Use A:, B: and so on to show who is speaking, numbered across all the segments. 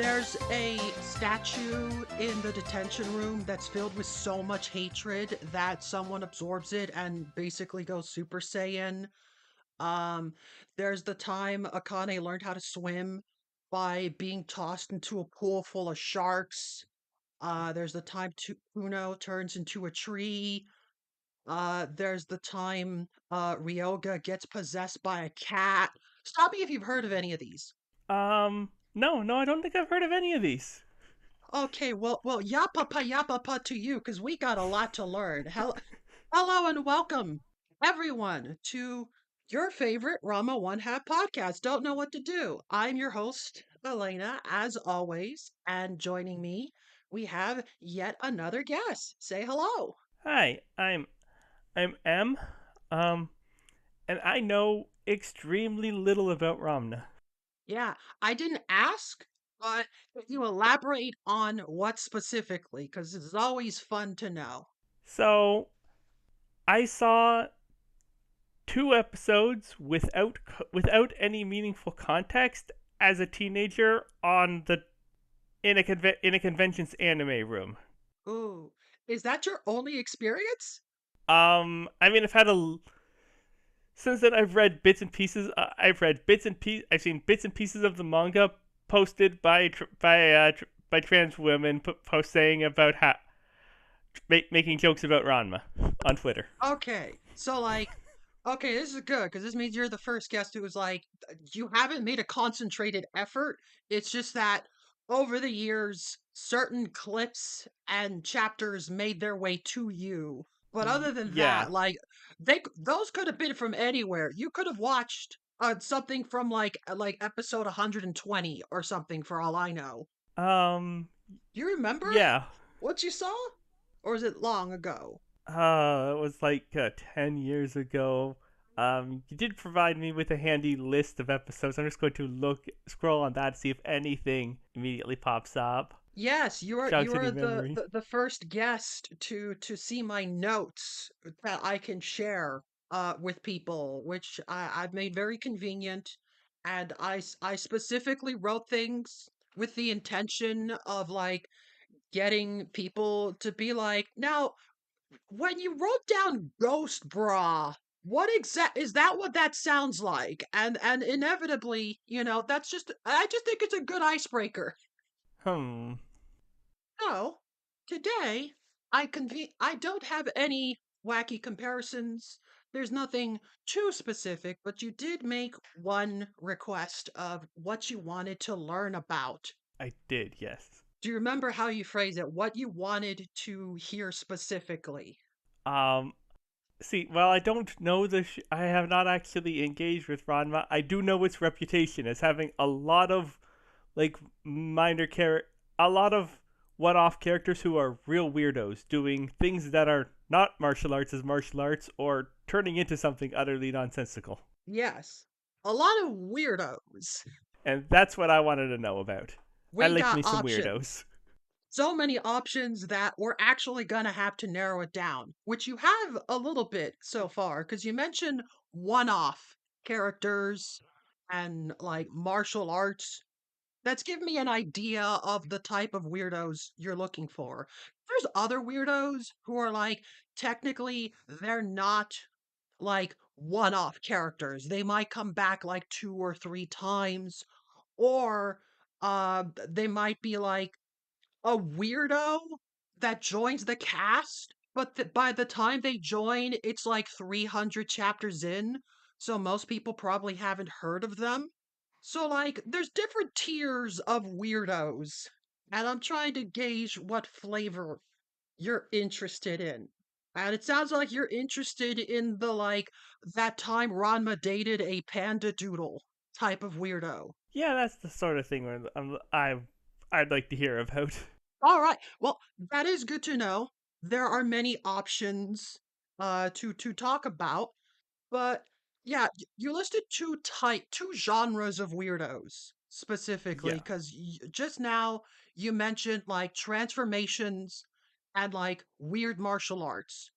A: There's a statue in the detention room that's filled with so much hatred that someone absorbs it and basically goes Super Saiyan. Um, there's the time Akane learned how to swim by being tossed into a pool full of sharks. There's the time Kuno turns into a tree. There's the time Ryoga gets possessed by a cat. Stop me if you've heard of any of these.
B: No, I don't think I've heard of any of these.
A: Okay, well, yappa pa to you, because we got a lot to learn. Hello and welcome, everyone, to your favorite Rama One Hat podcast. Don't know what to do. I'm your host, Elena, as always, and joining me, we have yet another guest. Say hello.
B: Hi, I'm M. Um, and I know extremely little about Ramna.
A: Yeah, I didn't ask, but if you elaborate on what specifically, because it's always fun to know.
B: So I saw two episodes without any meaningful context as a teenager on the in a convention's anime room.
A: Ooh, is that your only experience?
B: I mean, since then I've read bits and pieces. I've seen bits and pieces of the manga posted by trans women post saying about making jokes about Ranma on Twitter.
A: Okay, so okay, this is good because this means you're the first guest who was like, you haven't made a concentrated effort. It's just that over the years, certain clips and chapters made their way to you. But other than
B: Yeah.
A: that, those could have been from anywhere. You could have watched something from like episode 120 or something for all I know.
B: Um.
A: You remember
B: Yeah.
A: what you saw? Or is it long ago?
B: It was like 10 years ago. You did provide me with a handy list of episodes. I'm just going to scroll on that to see if anything immediately pops up.
A: Yes, you
B: Jogs
A: are
B: any memory.
A: the first guest to see my notes that I can share with people, which I've made very convenient. And I specifically wrote things with the intention of like getting people to be like, now, when you wrote down ghost bra, what exact is that what that sounds like? And inevitably, that's just I just think it's a good icebreaker.
B: Hmm.
A: So, today I don't have any wacky comparisons. There's nothing too specific, but you did make one request of what you wanted to learn about.
B: I did, yes.
A: Do you remember how you phrased it? What you wanted to hear specifically?
B: Um. See, well, I don't know I have not actually engaged with Ranma. I do know its reputation as having a lot of like minor char a lot of one-off characters who are real weirdos doing things that are not martial arts as martial arts or turning into something utterly nonsensical.
A: Yes, a lot of weirdos.
B: And that's what I wanted to know about. I
A: We
B: like
A: got
B: me some
A: options.
B: weirdos.
A: So many options that we're actually going to have to narrow it down, which you have a little bit so far, because you mentioned one off characters and like martial arts. That's given me an idea of the type of weirdos you're looking for. There's other weirdos who are like, technically, they're not like one off characters. They might come back like two or three times, or they might be like a weirdo that joins the cast, but by the time they join, it's like 300 chapters in, so most people probably haven't heard of them. So, like, there's different tiers of weirdos, and I'm trying to gauge what flavor you're interested in. And it sounds like you're interested in the, like, that time Ranma dated a panda doodle type of weirdo.
B: Yeah, that's the sort of thing where I'd like to hear about.
A: All right. Well, that is good to know. There are many options to talk about, but yeah, you listed two genres of weirdos specifically
B: Yeah.
A: because just now you mentioned like transformations and like weird martial arts.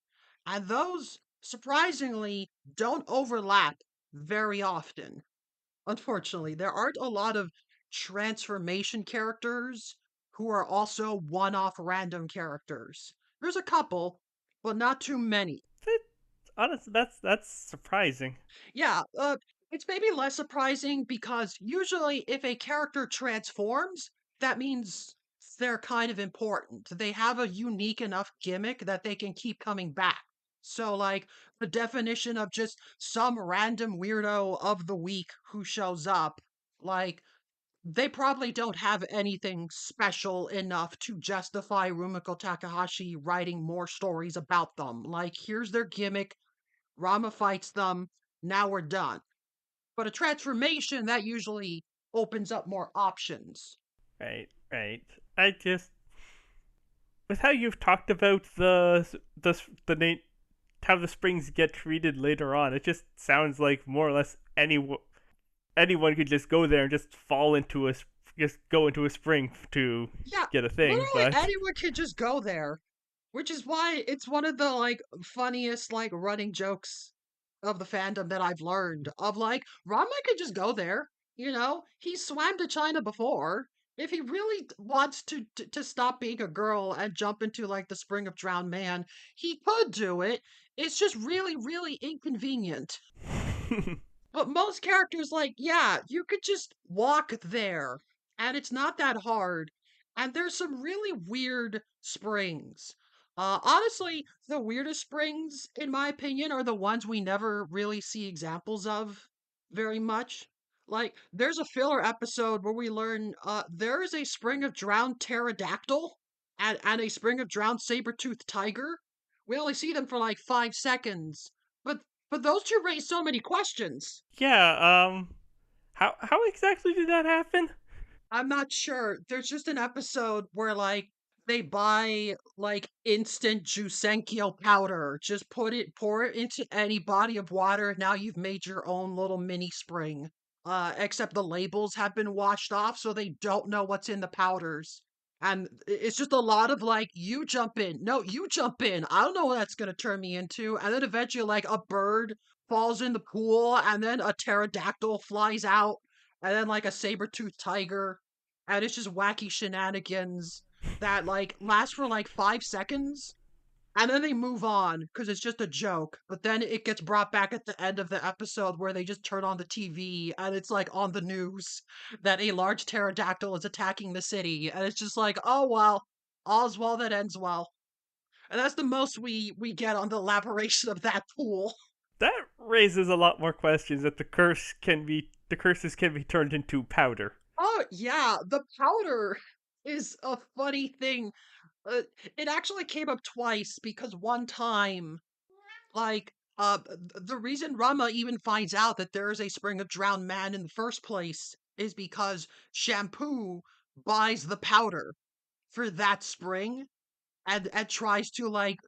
A: And those surprisingly don't overlap very often. Unfortunately, there aren't a lot of transformation characters who are also one-off random characters. There's a couple, but not too many.
B: That, honestly, that's surprising.
A: Yeah, it's maybe less surprising because usually if a character transforms, that means they're kind of important. They have a unique enough gimmick that they can keep coming back. So, like, the definition of just some random weirdo of the week who shows up, like, they probably don't have anything special enough to justify Rumiko Takahashi writing more stories about them. Like, here's their gimmick, Rama fights them, now we're done. But a transformation that usually opens up more options.
B: Right, right. I just with how you've talked about the name how the springs get treated later on, it just sounds like more or less anyone could just go there and just fall into a just go into a spring to
A: Yeah,
B: get a thing.
A: literally
B: But
A: anyone can just go there, which is why it's one of the like funniest like running jokes of the fandom that I've learned of like Ranma could just go there. You know, he swam to China before. If he really wants to stop being a girl and jump into like the spring of drowned man, he could do it. It's just really, really inconvenient. But most characters, like, yeah, you could just walk there, and it's not that hard. And there's some really weird springs. Honestly, the weirdest springs, in my opinion, are the ones we never really see examples of very much. Like, there's a filler episode where we learn there is a spring of drowned pterodactyl and a spring of drowned saber-toothed tiger. We only see them for like 5 seconds, but those two raise so many questions.
B: yeah, how exactly did that happen?
A: I'm not sure. There's just an episode where like they buy like instant Jusenkyo powder. Just pour it into any body of water. Now you've made your own little mini spring. Except the labels have been washed off, so they don't know what's in the powders. And it's just a lot of like, you jump in. No, you jump in. I don't know what that's gonna turn me into. And then eventually, like, a bird falls in the pool, and then a pterodactyl flies out, and then like a saber-toothed tiger, and it's just wacky shenanigans that like last for like 5 seconds, and then they move on because it's just a joke. But then it gets brought back at the end of the episode where they just turn on the TV and it's like on the news that a large pterodactyl is attacking the city, and it's just like, oh well, all's well that ends well. And that's the most we get on the elaboration of that pool.
B: That raises a lot more questions that the curses can be turned into powder.
A: Oh yeah, the powder is a funny thing. It actually came up twice because one time, like, the reason Rama even finds out that there is a spring of drowned man in the first place is because Shampoo buys the powder for that spring and tries to like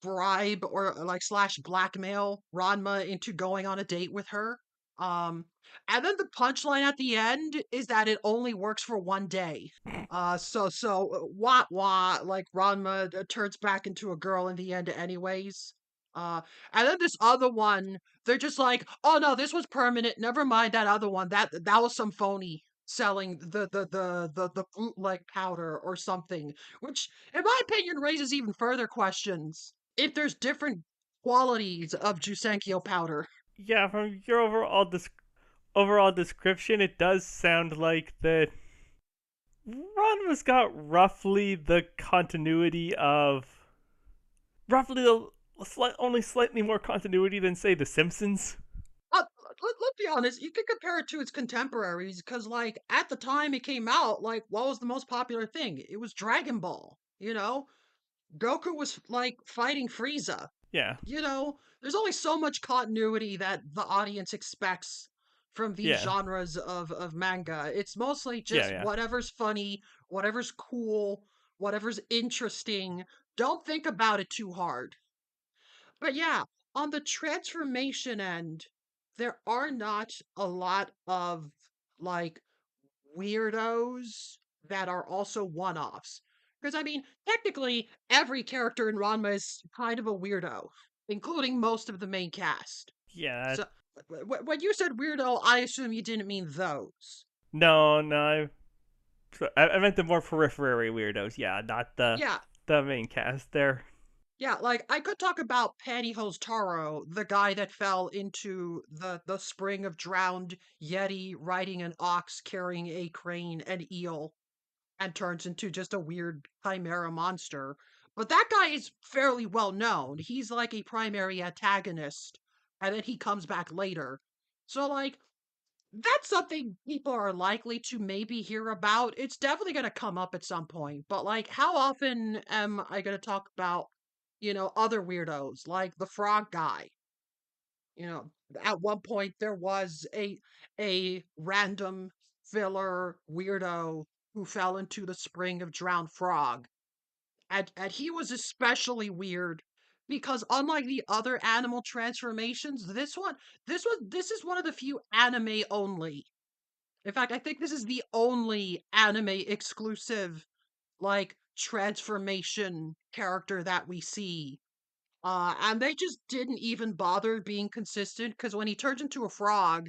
A: bribe or like slash blackmail Ranma into going on a date with her. Um, and then the punchline at the end is that it only works for one day. Wah wah, like Ranma turns back into a girl in the end, anyways. Uh, and then this other one, they're just like, oh no, this was permanent. Never mind that other one. That was some phony selling the bootleg powder or something, which in my opinion raises even further questions if there's different qualities of Jusenkyo powder.
B: Yeah, from your overall description, it does sound like that Ranma's got roughly the continuity of roughly the only slightly more continuity than say The Simpsons.
A: Let's be honest, you could compare it to its contemporaries because, like, at the time it came out, like, what was the most popular thing? It was Dragon Ball, you know? Goku was, like, fighting Frieza.
B: Yeah,
A: You know, there's only so much continuity that the audience expects from these
B: yeah,
A: genres of manga. It's mostly
B: yeah,
A: just
B: yeah.
A: whatever's funny, whatever's cool, whatever's interesting. Don't think about it too hard. But yeah, on the transformation end, there are not a lot of like weirdos that are also one-offs. Because I mean, technically, every character in Ranma is kind of a weirdo, including most of the main cast.
B: Yeah,
A: So when you said weirdo, I assume you didn't mean those.
B: No, no, I meant the more periphery weirdos. Yeah, not
A: Yeah,
B: the main cast there.
A: yeah, like I could talk about Pantyhose Taro, the guy that fell into the spring of drowned Yeti riding an ox carrying a crane and eel and turns into just a weird chimera monster. But that guy is fairly well known. He's like a primary antagonist, and then he comes back later. So, like, that's something people are likely to maybe hear about. It's definitely going to come up at some point. But, like, how often am I going to talk about, other weirdos, like the frog guy? You know, at one point there was a random filler weirdo who fell into the spring of drowned frog. And he was especially weird because unlike the other animal transformations, this is one of the few anime only. In fact, I think this is the only anime exclusive like transformation character that we see. And they just didn't even bother being consistent because when he turns into a frog,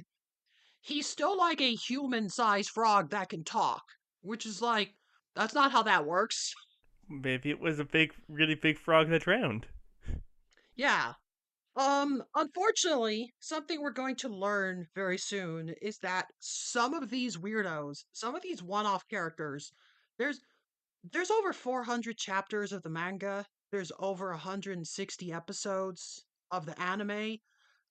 A: he's still like a human-sized frog that can talk, which is like that's not how that works.
B: Maybe it was a big, really big frog that drowned.
A: Yeah. Unfortunately, something we're going to learn very soon is that some of these weirdos, some of these one-off characters, there's there's over 400 chapters of the manga. There's over 160 episodes of the anime.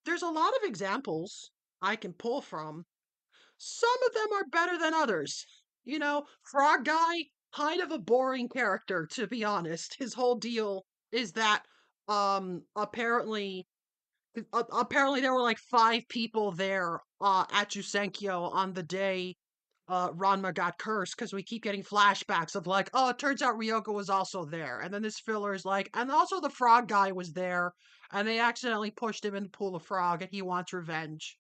A: There's a lot of examples I can pull from. Some of them are better than others. Frog Guy, kind of a boring character, to be honest. His whole deal is that apparently there were like five people there at Jusenkyo on the day Ranma got cursed because we keep getting flashbacks of like, oh, it turns out Ryoko was also there. And then this filler is like, and also the frog guy was there, and they accidentally pushed him in the pool of frog, and he wants revenge.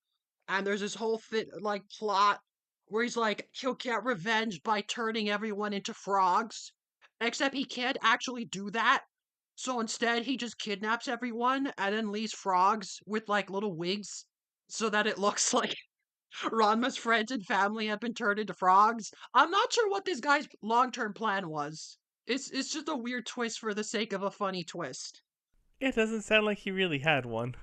A: And there's this whole like plot where he's like, he'll get revenge by turning everyone into frogs, except he can't actually do that. So instead, he just kidnaps everyone and then leaves frogs with like little wigs so that it looks like Ranma's friends and family have been turned into frogs. I'm not sure what this guy's long-term plan was. It's just a weird twist for the sake of a funny twist.
B: It doesn't sound like he really had one.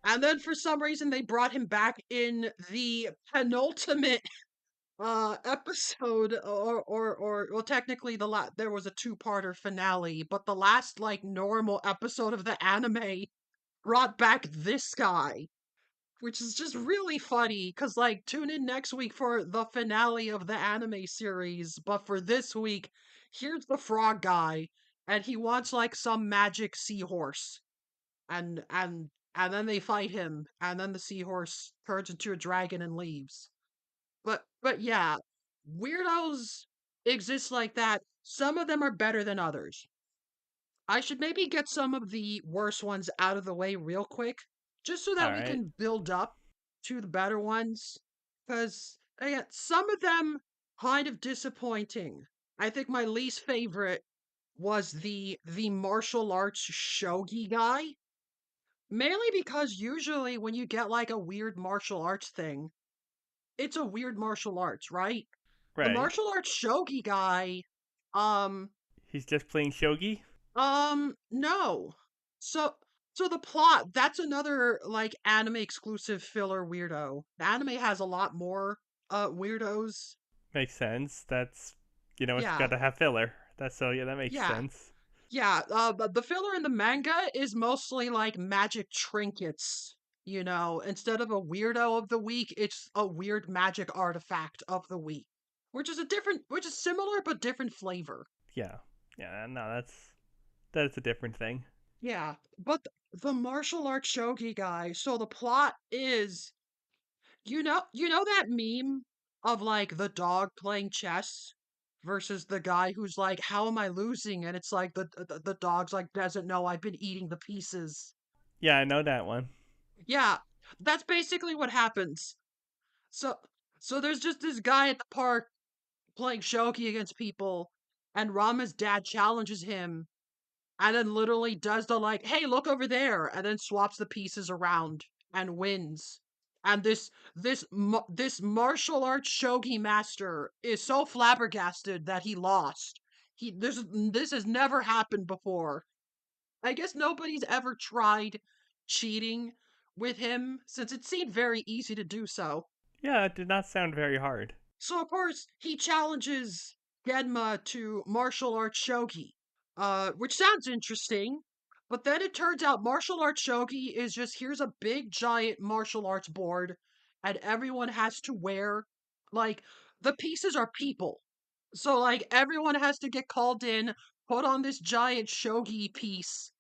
A: And then for some reason they brought him back in the penultimate episode or well technically there was a two-parter finale, but the last like normal episode of the anime brought back this guy, which is just really funny because like tune in next week for the finale of the anime series, but for this week here's the frog guy, and he wants like some magic seahorse, and then they fight him, and then the seahorse turns into a dragon and leaves. But yeah, weirdos exist like that. Some of them are better than others. I should maybe get some of the worst ones out of the way real quick, just so
B: All
A: that we
B: right.
A: can build up to the better ones. Because again, some of them kind of disappointing. I think my least favorite was the martial arts shogi guy, mainly because usually when you get like a weird martial arts thing, it's a weird martial arts, right? The
B: Right.
A: martial arts shogi guy, um,
B: He's just playing shogi.
A: no. So so the plot, that's another like anime exclusive filler weirdo. The anime has a lot more weirdos.
B: Makes sense. That's it's got
A: Yeah.
B: to have filler. That's so yeah, that makes
A: Yeah.
B: sense.
A: Yeah, but the filler in the manga is mostly like magic trinkets. Instead of a weirdo of the week, it's a weird magic artifact of the week, which is similar but different flavor.
B: Yeah. Yeah. No, that's a different thing.
A: Yeah, but the martial arts shogi guy. So the plot is, you know that meme of like the dog playing chess versus the guy who's like, "How am I losing?" And it's like the dog's like doesn't know I've been eating the pieces.
B: Yeah, I know that one.
A: Yeah, that's basically what happens. So so there's just this guy at the park playing shogi against people, and Rama's dad challenges him and then literally does the like, hey, look over there, and then swaps the pieces around and wins. And this martial arts shogi master is so flabbergasted that he lost. This has never happened before. I guess nobody's ever tried cheating with him since it seemed very easy to do so.
B: Yeah, it did not sound very hard.
A: So of course he challenges Genma to martial arts shogi, which sounds interesting. But then it turns out martial arts shogi is just here's a big giant martial arts board, and everyone has to wear like the pieces are people. So like everyone has to get called in, put on this giant shogi piece,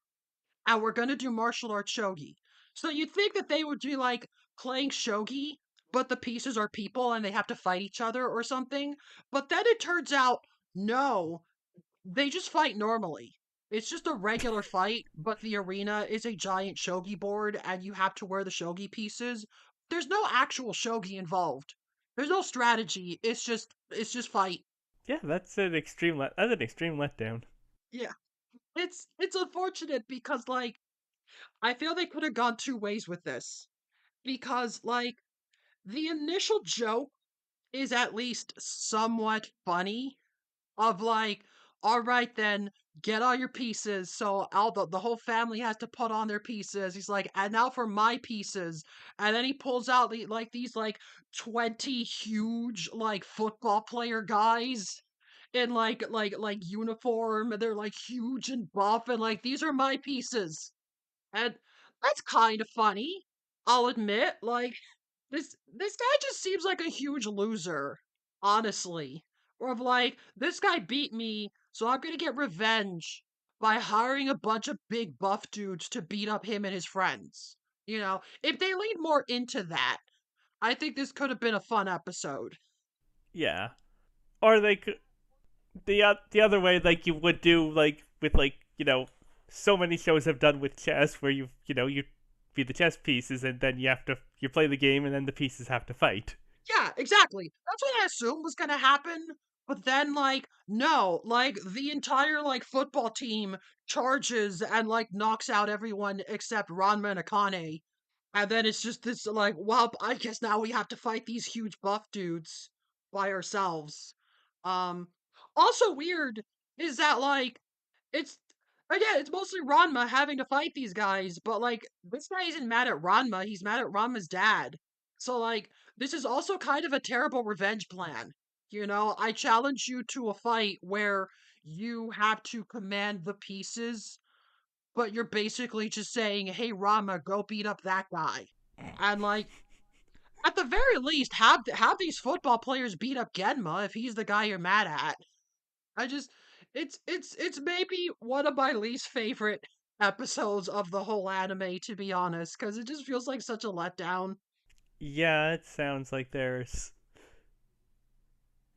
A: and we're gonna do martial arts shogi. So you'd think that they would be like playing shogi, but the pieces are people and they have to fight each other or something. But then it turns out, no, they just fight normally. It's just a regular fight, but the arena is a giant shogi board and you have to wear the shogi pieces. There's no actual shogi involved. There's no strategy. It's just fight.
B: Yeah, that's an extreme letdown.
A: Yeah. It's unfortunate because like I feel they could have gone two ways with this. Because like the initial joke is at least somewhat funny of like, all right then, get all your pieces. So all the whole family has to put on their pieces. He's like, and now for my pieces. And then he pulls out like these like 20 huge like football player guys in like uniform. And they're like huge and buff and like these are my pieces. And that's kind of funny. I'll admit, like this guy just seems like a huge loser, honestly. Or of like, this guy beat me, so I'm gonna get revenge by hiring a bunch of big buff dudes to beat up him and his friends. If they lead more into that, I think this could have been a fun episode.
B: Yeah, or they could the other way, like you would do, like with so many shows have done with chess, where you be the chess pieces, and then you play the game, and then the pieces have to fight.
A: Yeah, exactly. That's what I assumed was gonna happen. But then, like, no, like, the entire, like, football team charges and, like, knocks out everyone except Ranma and Akane. And then it's just this, like, well, I guess now we have to fight these huge buff dudes by ourselves. Um, Also weird is that, like, it's, again, it's mostly Ranma having to fight these guys, but, like, this guy isn't mad at Ranma, he's mad at Ranma's dad. So, like, this is also kind of a terrible revenge plan. I challenge you to a fight where you have to command the pieces, but you're basically just saying, "Hey, Rama, go beat up that guy," and like at the very least, have these football players beat up Genma if he's the guy you're mad at. I just, it's maybe one of my least favorite episodes of the whole anime, to be honest, because it just feels like such a letdown.
B: Yeah, it sounds like there's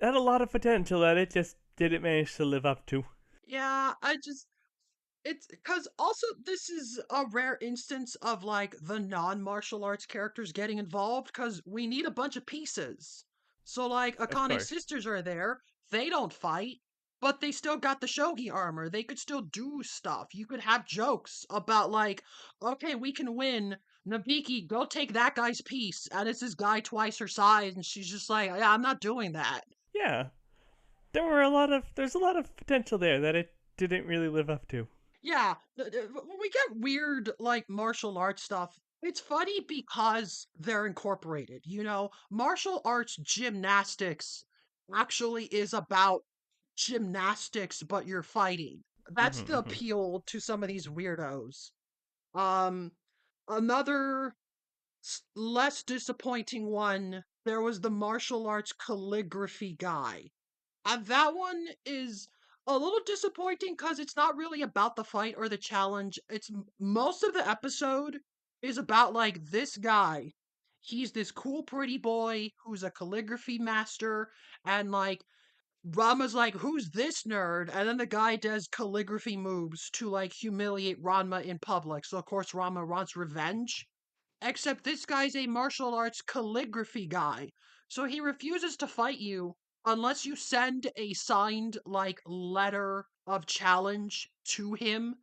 B: had a lot of potential that it just didn't manage to live up to.
A: Yeah, it's because also this is a rare instance of like the non-martial arts characters getting involved because we need a bunch of pieces. So like
B: Of
A: Akane's
B: course.
A: sisters are there, they don't fight, but they still got the shogi armor. They could still do stuff. You could have jokes about like, okay, we can win. Nabiki, go take that guy's piece, and it's this guy twice her size, and she's just like, yeah, I'm not doing that.
B: Yeah, there's a lot of potential there that it didn't really live up to.
A: Yeah, when we get weird like martial arts stuff, it's funny because they're incorporated. Martial arts gymnastics actually is about gymnastics, but you're fighting. That's the
B: Hmm.
A: appeal to some of these weirdos. Um, Another less disappointing one, there was the martial arts calligraphy guy. And that one is a little disappointing because it's not really about the fight or the challenge. Most of the episode is about like this guy. He's this cool, pretty boy who's a calligraphy master, and like Rama's like, "Who's this nerd?" And then the guy does calligraphy moves to like humiliate Ranma in public. So of course Rama wants revenge. Except this guy's a martial arts calligraphy guy. So he refuses to fight you unless you send a signed, like, letter of challenge to him,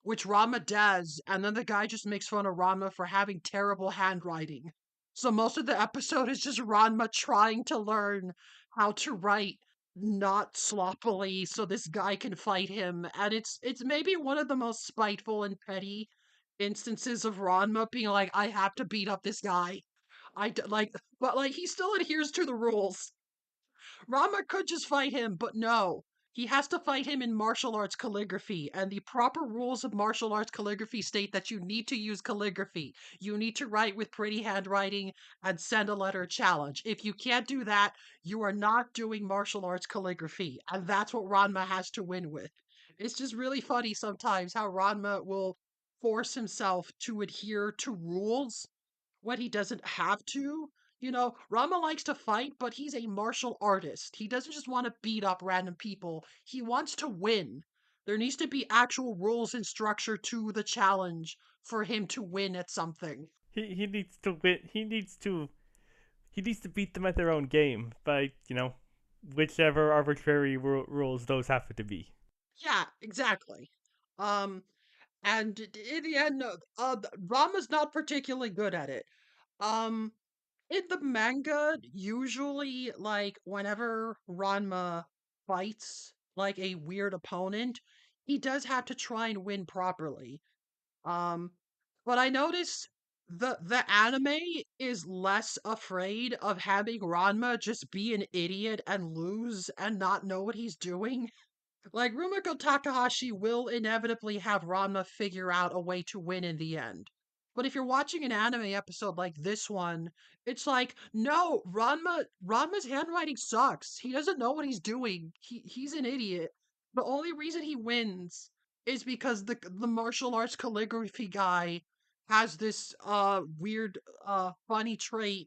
A: which Rama does. And then the guy just makes fun of Rama for having terrible handwriting. So most of the episode is just Ranma trying to learn how to write not sloppily so this guy can fight him. And it's maybe one of the most spiteful and petty instances of Ranma being like, I have to beat up this guy. Like, but like he still adheres to the rules. Rama could just fight him, but no. He has to fight him in martial arts calligraphy, and the proper rules of martial arts calligraphy state that you need to use calligraphy. You need to write with pretty handwriting and send a letter challenge. If you can't do that, you are not doing martial arts calligraphy, and that's what Ranma has to win with. It's just really funny sometimes how Ranma will force himself to adhere to rules when he doesn't have to. You know, Rama likes to fight, but he's a martial artist. He doesn't just want to beat up random people, he wants to win. There needs to be actual rules and structure to the challenge for him to win at something.
B: He needs to win. He needs to beat them at their own game by whichever arbitrary rules those happen to be.
A: Yeah, exactly. Um, and in the end, Rama's not particularly good at it. Um, in the manga, usually, like, whenever Ranma fights, like, a weird opponent, he does have to try and win properly. Um, but I notice the anime is less afraid of having Ranma just be an idiot and lose and not know what he's doing. Like, Rumiko Takahashi will inevitably have Ranma figure out a way to win in the end. But if you're watching an anime episode like this one, it's like, no, Ranma's handwriting sucks. He doesn't know what he's doing. He's an idiot. The only reason he wins is because the martial arts calligraphy guy has this weird funny trait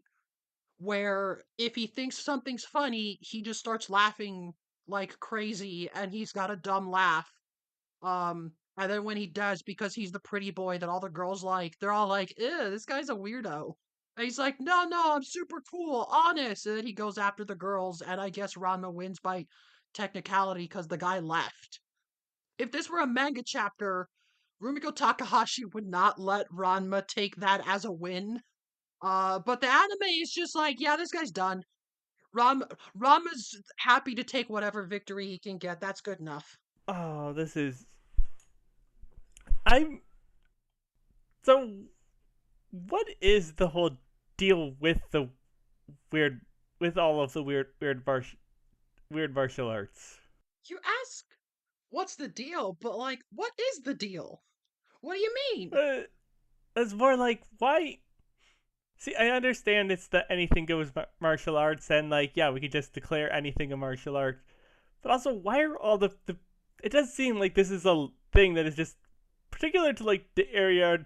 A: where if he thinks something's funny, he just starts laughing like crazy and he's got a dumb laugh. And then when he does, because he's the pretty boy that all the girls like, they're all like, ew, this guy's a weirdo. And he's like, no, no, I'm super cool, honest. And then he goes after the girls, and I guess Ranma wins by technicality because the guy left. If this were a manga chapter, Rumiko Takahashi would not let Ranma take that as a win. But the anime is just like, yeah, this guy's done. Ram Rama's happy to take whatever victory he can get. That's good enough.
B: Oh, this is. I'm so. What is the whole deal with the weird, with all of the weird martial arts?
A: You ask, what's the deal? But like, what is the deal? What do you mean?
B: Uh, it's more like why. See, I understand it's the anything goes martial arts, and like, yeah, we could just declare anything a martial art. But also, why are all the? It does seem like this is a thing that is just particular to like the area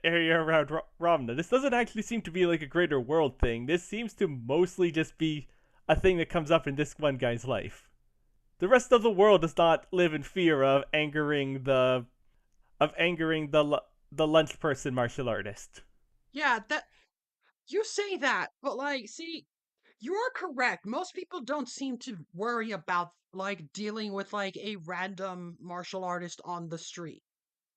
B: around Ramna. This doesn't actually seem to be like a greater world thing. This seems to mostly just be a thing that comes up in this one guy's life. The rest of the world does not live in fear of angering the lunch person martial artist.
A: Yeah, that you say that, but like, see, you're correct. Most people don't seem to worry about like dealing with like a random martial artist on the street.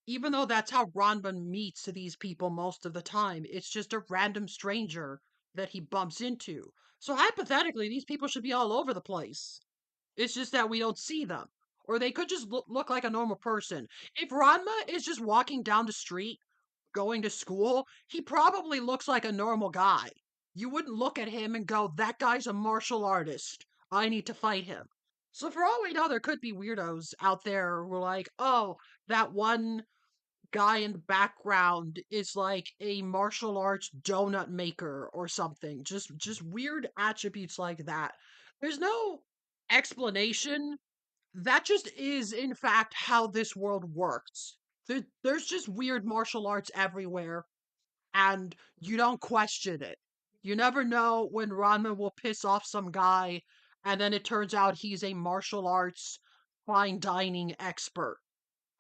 A: Even though that's how Ronban meets these people most of the time, it's just a random stranger that he bumps into. So hypothetically, these people should be all over the place. It's just that we don't see them. Or they could just look like a normal person. If Ranma is just walking down the street, going to school, he probably looks like a normal guy. You wouldn't look at him and go, that guy's a martial artist. I need to fight him. So for all we know, there could be weirdos out there who are like, oh, that one guy in the background is like a martial arts donut maker or something. Just weird attributes like that. There's no explanation. That just is in fact how this world works. There's just weird martial arts everywhere and you don't question it. You never know when Ranma will piss off some guy and then it turns out he's a martial arts fine dining expert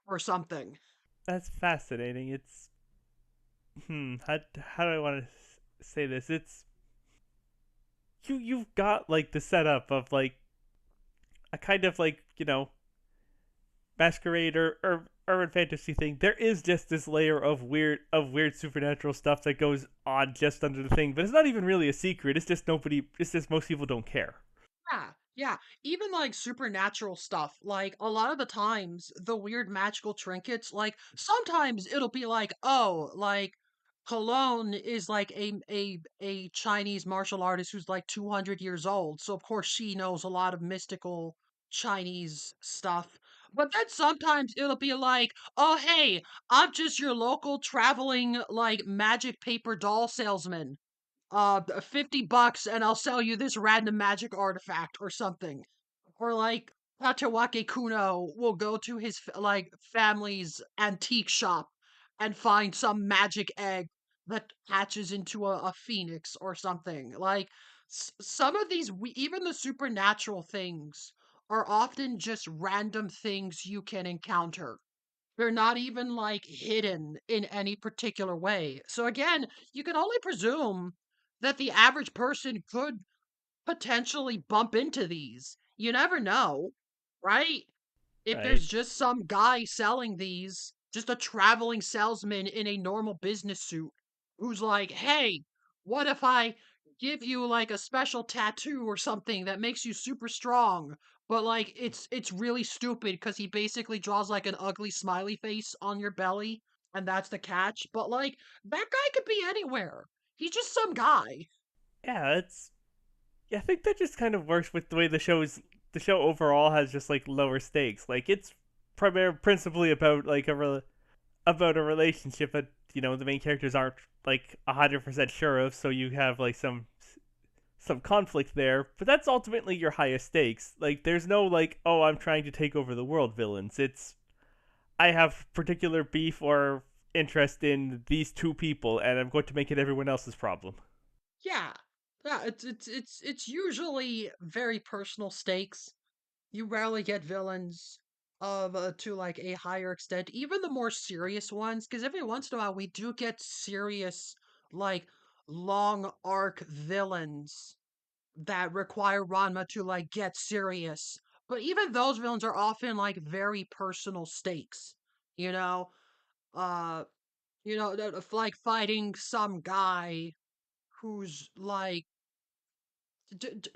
A: or something.
B: That's fascinating. It's how do I want to say this? It's you've got like the setup of like a kind of like masquerade or urban fantasy thing, there is just this layer of weird supernatural stuff that goes on just under the thing, but it's not even really a secret. It's just nobody. It's just most people don't care.
A: Yeah, yeah. Even like supernatural stuff, like a lot of the times, the weird magical trinkets, like sometimes it'll be like, oh, like Cologne is like a Chinese martial artist who's like 200 years old. So of course she knows a lot of mystical Chinese stuff. But then sometimes it'll be like, oh, hey, I'm just your local traveling like magic paper doll salesman. 50 bucks and I'll sell you this random magic artifact or something. Or like Tachawake Kuno will go to his like family's antique shop and find some magic egg that hatches into a phoenix or something. Like some of these, even the supernatural things are often just random things you can encounter. They're not even like hidden in any particular way. So again, you can only presume that the average person could potentially bump into these. You never know, right? If
B: Right.
A: there's just some guy selling these, just a traveling salesman in a normal business suit who's like, "Hey, what if I give you like a special tattoo or something that makes you super strong?" But like it's really stupid because he basically draws like an ugly smiley face on your belly, and that's the catch. But like that guy could be anywhere. He's just some guy.
B: Yeah, it's. Yeah, I think that just kind of works with the way the show overall has just like lower stakes. Like it's principally about like about a relationship that the main characters aren't like 100% sure of, so you have like some conflict there, but that's ultimately your highest stakes. Like there's no like, oh, I'm trying to take over the world villains. It's I have particular beef or interest in these two people and I'm going to make it everyone else's problem.
A: Yeah. Yeah, it's usually very personal stakes. You rarely get villains of to like a higher extent, even the more serious ones, because every once in a while we do get serious, like long arc villains that require Ranma to like get serious. But even those villains are often like very personal stakes, you know. Uh, like fighting some guy who's like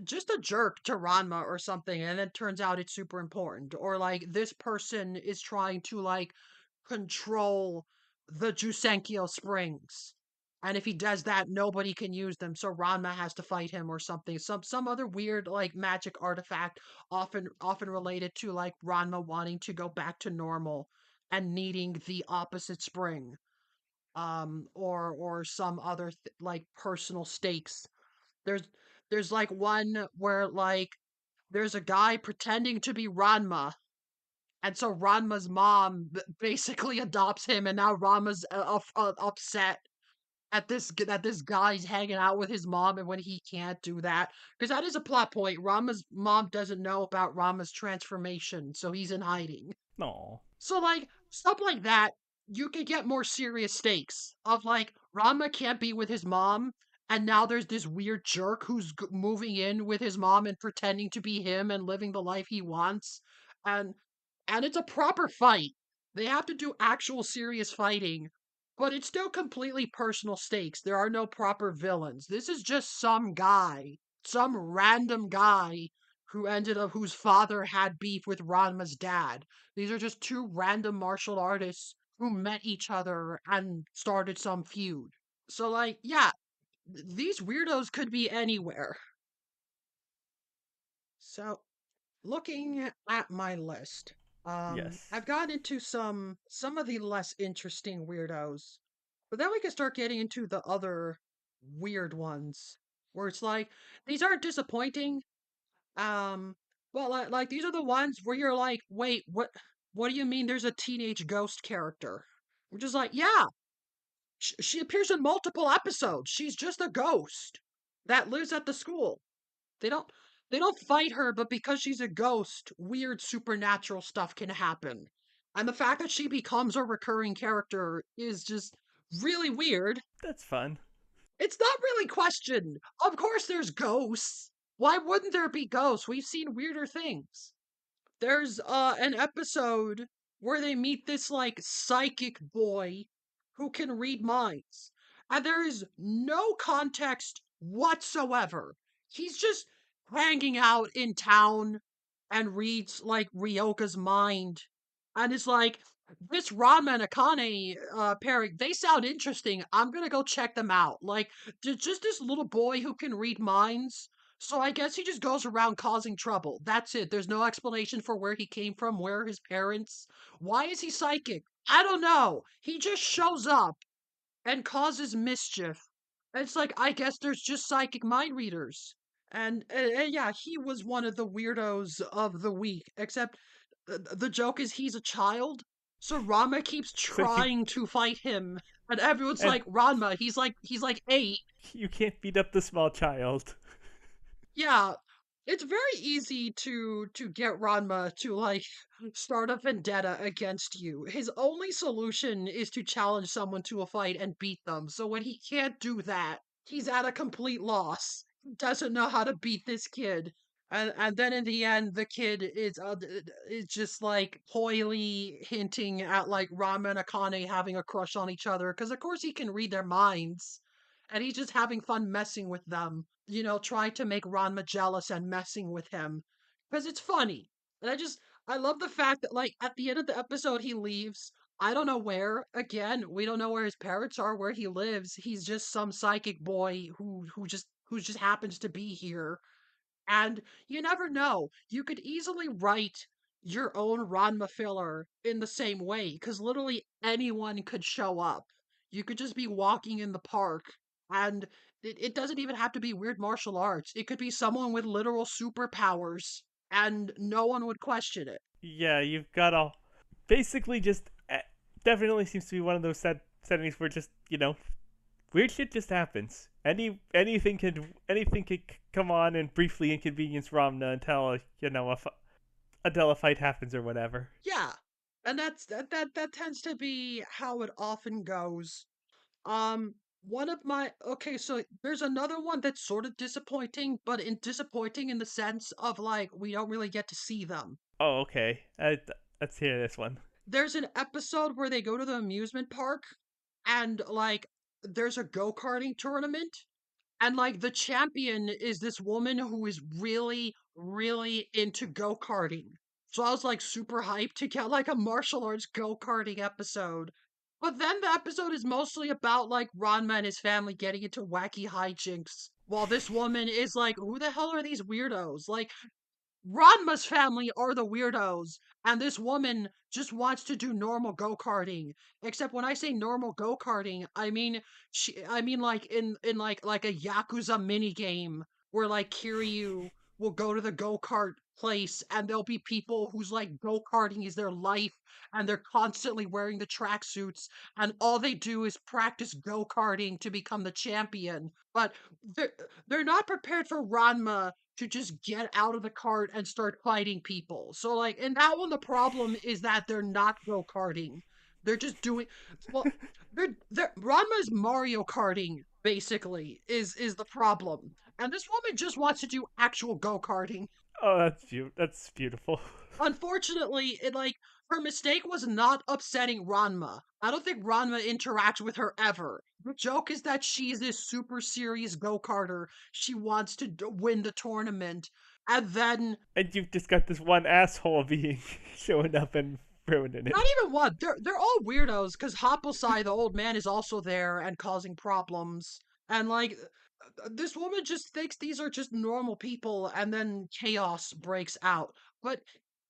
A: just a jerk to Ranma or something, and it turns out it's super important. Or like this person is trying to like control the Jusenkyo Springs. And if he does that, nobody can use them, so Ranma has to fight him or something. Some other weird like magic artifact, often related to like Ranma wanting to go back to normal and needing the opposite spring. Or some other like personal stakes. There's there's like one where like there's a guy pretending to be Ranma, and so Ranma's mom basically adopts him, and now Ranma's upset at this guy's hanging out with his mom, and when he can't do that, because that is a plot point. Ranma's mom doesn't know about Ranma's transformation, so he's in hiding.
B: No.
A: So like stuff like that, you could get more serious stakes of like Ranma can't be with his mom, and now there's this weird jerk who's moving in with his mom and pretending to be him and living the life he wants, and it's a proper fight. They have to do actual serious fighting, but it's still completely personal stakes. There are no proper villains. This is just some guy, some random guy whose father had beef with Ranma's dad. These are just two random martial artists who met each other and started some feud. So, like, yeah, these weirdos could be anywhere. So, looking at my list,
B: Yes.
A: I've gotten into some of the less interesting weirdos, but then we can start getting into the other weird ones, where it's like these aren't disappointing. Um, but like these are the ones where you're like, wait, what? What do you mean? There's a teenage ghost character? Which is like, yeah, she appears in multiple episodes. She's just a ghost that lives at the school. They don't they don't fight her, but because she's a ghost, weird supernatural stuff can happen. And the fact that she becomes a recurring character is just really weird.
B: That's fun.
A: It's not really questioned. Of course there's ghosts. Why wouldn't there be ghosts? We've seen weirder things. There's an episode where they meet this like psychic boy who can read minds. And there is no context whatsoever. He's just hanging out in town and reads like Ryoka's mind. And it's like, this Ranma and Akane pairing, they sound interesting. I'm gonna go check them out. Like, just this little boy who can read minds. So I guess he just goes around causing trouble. That's it. There's no explanation for where he came from, where his parents. Why is he psychic? I don't know. He just shows up and causes mischief. It's like, I guess there's just psychic mind readers. And yeah, he was one of the weirdos of the week, except the joke is he's a child. So Ranma keeps
B: So you
A: trying to fight him, and everyone's
B: and
A: like, Ranma, he's like 8.
B: you can't beat up the small child.
A: Yeah, it's very easy to get Ranma to like start a vendetta against you. His only solution is to challenge someone to a fight and beat them. So when he can't do that, he's at a complete loss. He doesn't know how to beat this kid. And then in the end, the kid is just like coyly hinting at like Ranma and Akane having a crush on each other because of course he can read their minds, and he's just having fun messing with them, trying to make Ranma jealous and messing with him because it's funny. And I love the fact that like at the end of the episode he leaves. I don't know where. Again, we don't know where his parents are, where he lives. He's just some psychic boy who just happens to be here, and you never know. You could easily write your own Ranma filler in the same way, because literally anyone could show up. You could just be walking in the park, and it doesn't even have to be weird martial arts. It could be someone with literal superpowers, and no one would question it.
B: Yeah, you've got a basically just definitely seems to be one of those settings where just weird shit just happens. Anything could come on and briefly inconvenience Ramna until until a fight happens or whatever.
A: Yeah. And that tends to be how it often goes. Um, one of my okay, so there's another one that's sort of disappointing, but in disappointing in the sense of like we don't really get to see them.
B: Oh, okay. Let's hear this one.
A: There's an episode where they go to the amusement park and like there's a go-karting tournament, and like the champion is this woman who is really, really into go-karting. So I was like super hyped to get like a martial arts go-karting episode. But then the episode is mostly about like Ranma and his family getting into wacky hijinks. While this woman is like, who the hell are these weirdos? Like, Ranma's family are the weirdos, and this woman just wants to do normal go-karting. Except when I say normal go-karting, I mean like in like a Yakuza mini game where like Kiryu will go to the go-kart place and there'll be people whose like go-karting is their life, and they're constantly wearing the tracksuits, and all they do is practice go-karting to become the champion. But they're they're not prepared for Ranma to just get out of the cart and start fighting people. So like in that one, the problem is that they're not go karting. They're just doing well. They're Ranma's Mario karting basically is the problem, and this woman just wants to do actual go karting.
B: Oh, that's beautiful.
A: Unfortunately, it like her mistake was not upsetting Ranma. I don't think Ranma interacts with her ever. The joke is that she's this super serious go-karter. She wants to win the tournament. And then
B: And you've just got this one asshole being showing up and ruining
A: not
B: it.
A: even one. They're all weirdos because Happosai, the old man, is also there and causing problems. And like this woman just thinks these are just normal people, and then chaos breaks out. But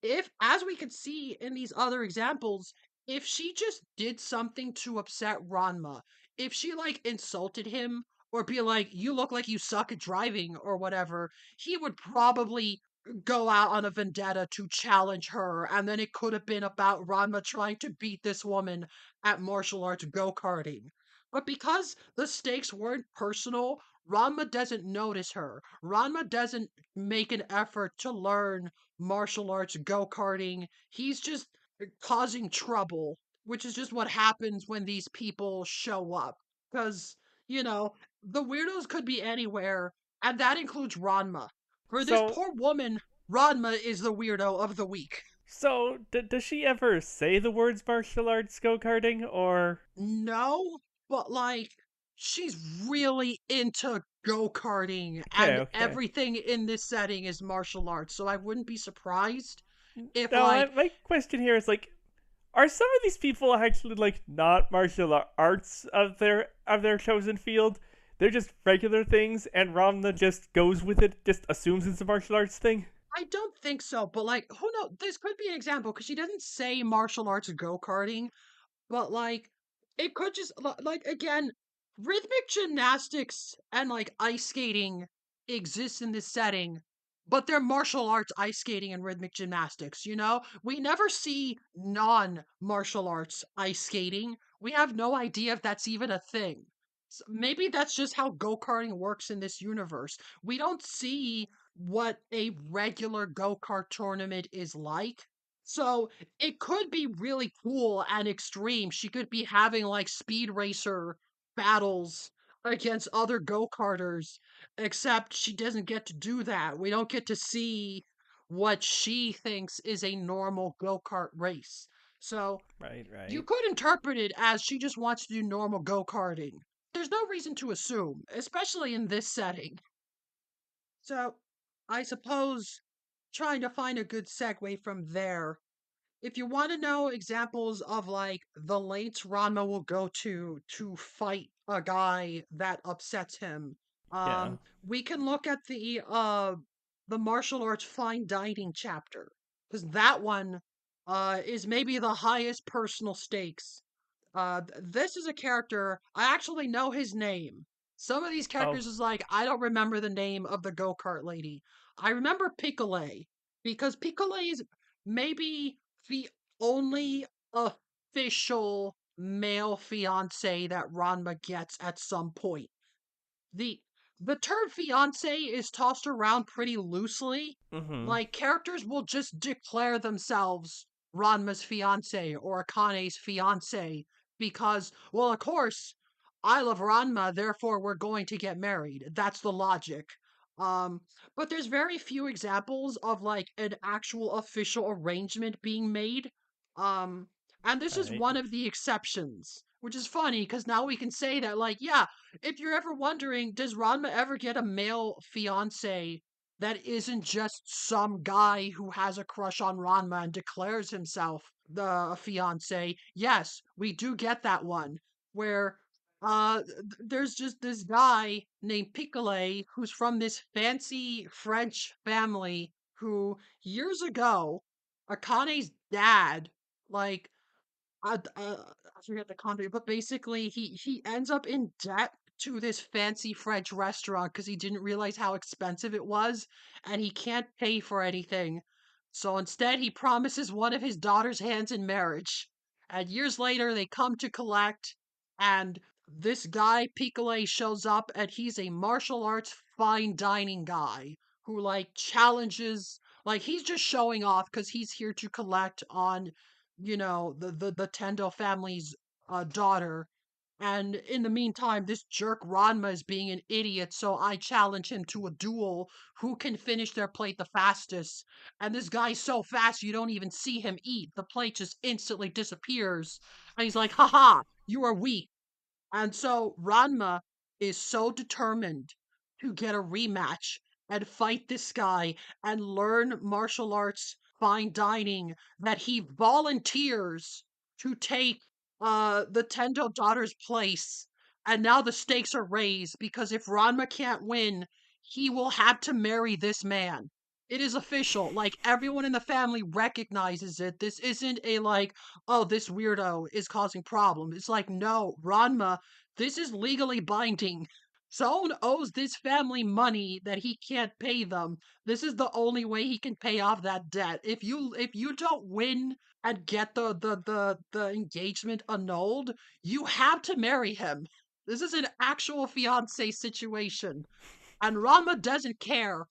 A: if, as we could see in these other examples, if she just did something to upset Ranma, if she like insulted him or be like, you look like you suck at driving or whatever, he would probably go out on a vendetta to challenge her, and then it could have been about Ranma trying to beat this woman at martial arts go-karting. But because the stakes weren't personal, Ranma doesn't notice her. Ranma doesn't make an effort to learn martial arts go-karting. He's just causing trouble, which is just what happens when these people show up. Because, you know, the weirdos could be anywhere, and that includes Ranma. For this
B: So
A: poor woman, Ranma is the weirdo of the week.
B: So, does she ever say the words martial arts go karting, or?
A: No, but she's really into go-karting
B: Okay,
A: and
B: okay.
A: everything in this setting is martial arts. So I wouldn't be surprised if
B: No, my question here is like, are some of these people actually like not martial arts of their chosen field? They're just regular things, and Ramna just goes with it, just assumes it's a martial arts thing.
A: I don't think so, but who knows? This could be an example because she doesn't say martial arts go-karting. But it could just again, rhythmic gymnastics and ice skating exists in this setting, but they're martial arts ice skating and rhythmic gymnastics, you know? We never see non-martial arts ice skating. We have no idea if that's even a thing. Maybe that's just how go-karting works in this universe. We don't see what a regular go-kart tournament is like. So it could be really cool and extreme. She could be having speed racer battles against other go-karters, except she doesn't get to do that. We don't get to see what she thinks is a normal go-kart race. So
B: Right,
A: you
B: right.
A: could interpret it as she just wants to do normal go-karting. There's no reason to assume, especially in this setting. So I suppose trying to find a good segue from there, if you want to know examples of the lengths Ranma will go to fight a guy that upsets him,
B: Yeah.
A: we can look at the martial arts fine dining chapter because that one is maybe the highest personal stakes. This is a character I actually know his name. Some of these
B: Oh,
A: characters is I don't remember the name of the go kart lady. I remember Piccole because Piccole is maybe the only official male fiance that Ranma gets at some point. The the term fiance is tossed around pretty loosely.
B: mm-hmm.
A: Characters will just declare themselves Ranma's fiance or Akane's fiance because, well, of course, I love Ranma, therefore we're going to get married. That's the logic. Um, but there's very few examples of an actual official arrangement being made. Um, and this is
B: Right,
A: one of the exceptions, which is funny because now we can say that, yeah, if you're ever wondering, does Ranma ever get a male fiance that isn't just some guy who has a crush on Ranma and declares himself the fiance? Yes, we do get that one where there's just this guy named Piccole who's from this fancy French family who years ago Akane's dad like I forget the context, but basically he ends up in debt to this fancy French restaurant because he didn't realize how expensive it was, and he can't pay for anything. So instead, he promises one of his daughter's hands in marriage. And years later, they come to collect, and this guy Piccole shows up, and he's a martial arts fine dining guy who challenges. He's just showing off because he's here to collect on the Tendo family's daughter. And in the meantime, this jerk Ranma is being an idiot, so I challenge him to a duel. Who can finish their plate the fastest? And this guy's so fast you don't even see him eat. The plate just instantly disappears. And he's like, haha, you are weak. And so Ranma is so determined to get a rematch and fight this guy and learn martial arts fine dining that he volunteers to take the Tendo daughter's place. And now the stakes are raised because if Ranma can't win, he will have to marry this man. It is official. Everyone in the family recognizes it. This isn't a oh, this weirdo is causing problems. It's no, Ranma, this is legally binding. Someone owes this family money that he can't pay them. This is the only way he can pay off that debt. If you don't win and get the engagement annulled, you have to marry him. This is an actual fiance situation. And Ranma doesn't care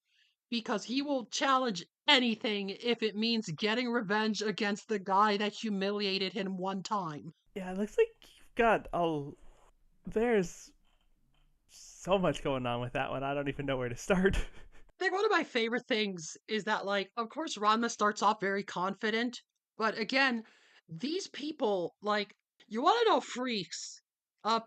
A: because he will challenge anything if it means getting revenge against the guy that humiliated him one time.
B: yeah. It looks like you've got a. There's so much going on with that one. I don't even know where to start.
A: one of my favorite things is that, like, of course, Ranma starts off very confident, but again, these people, like, you want to know freaks?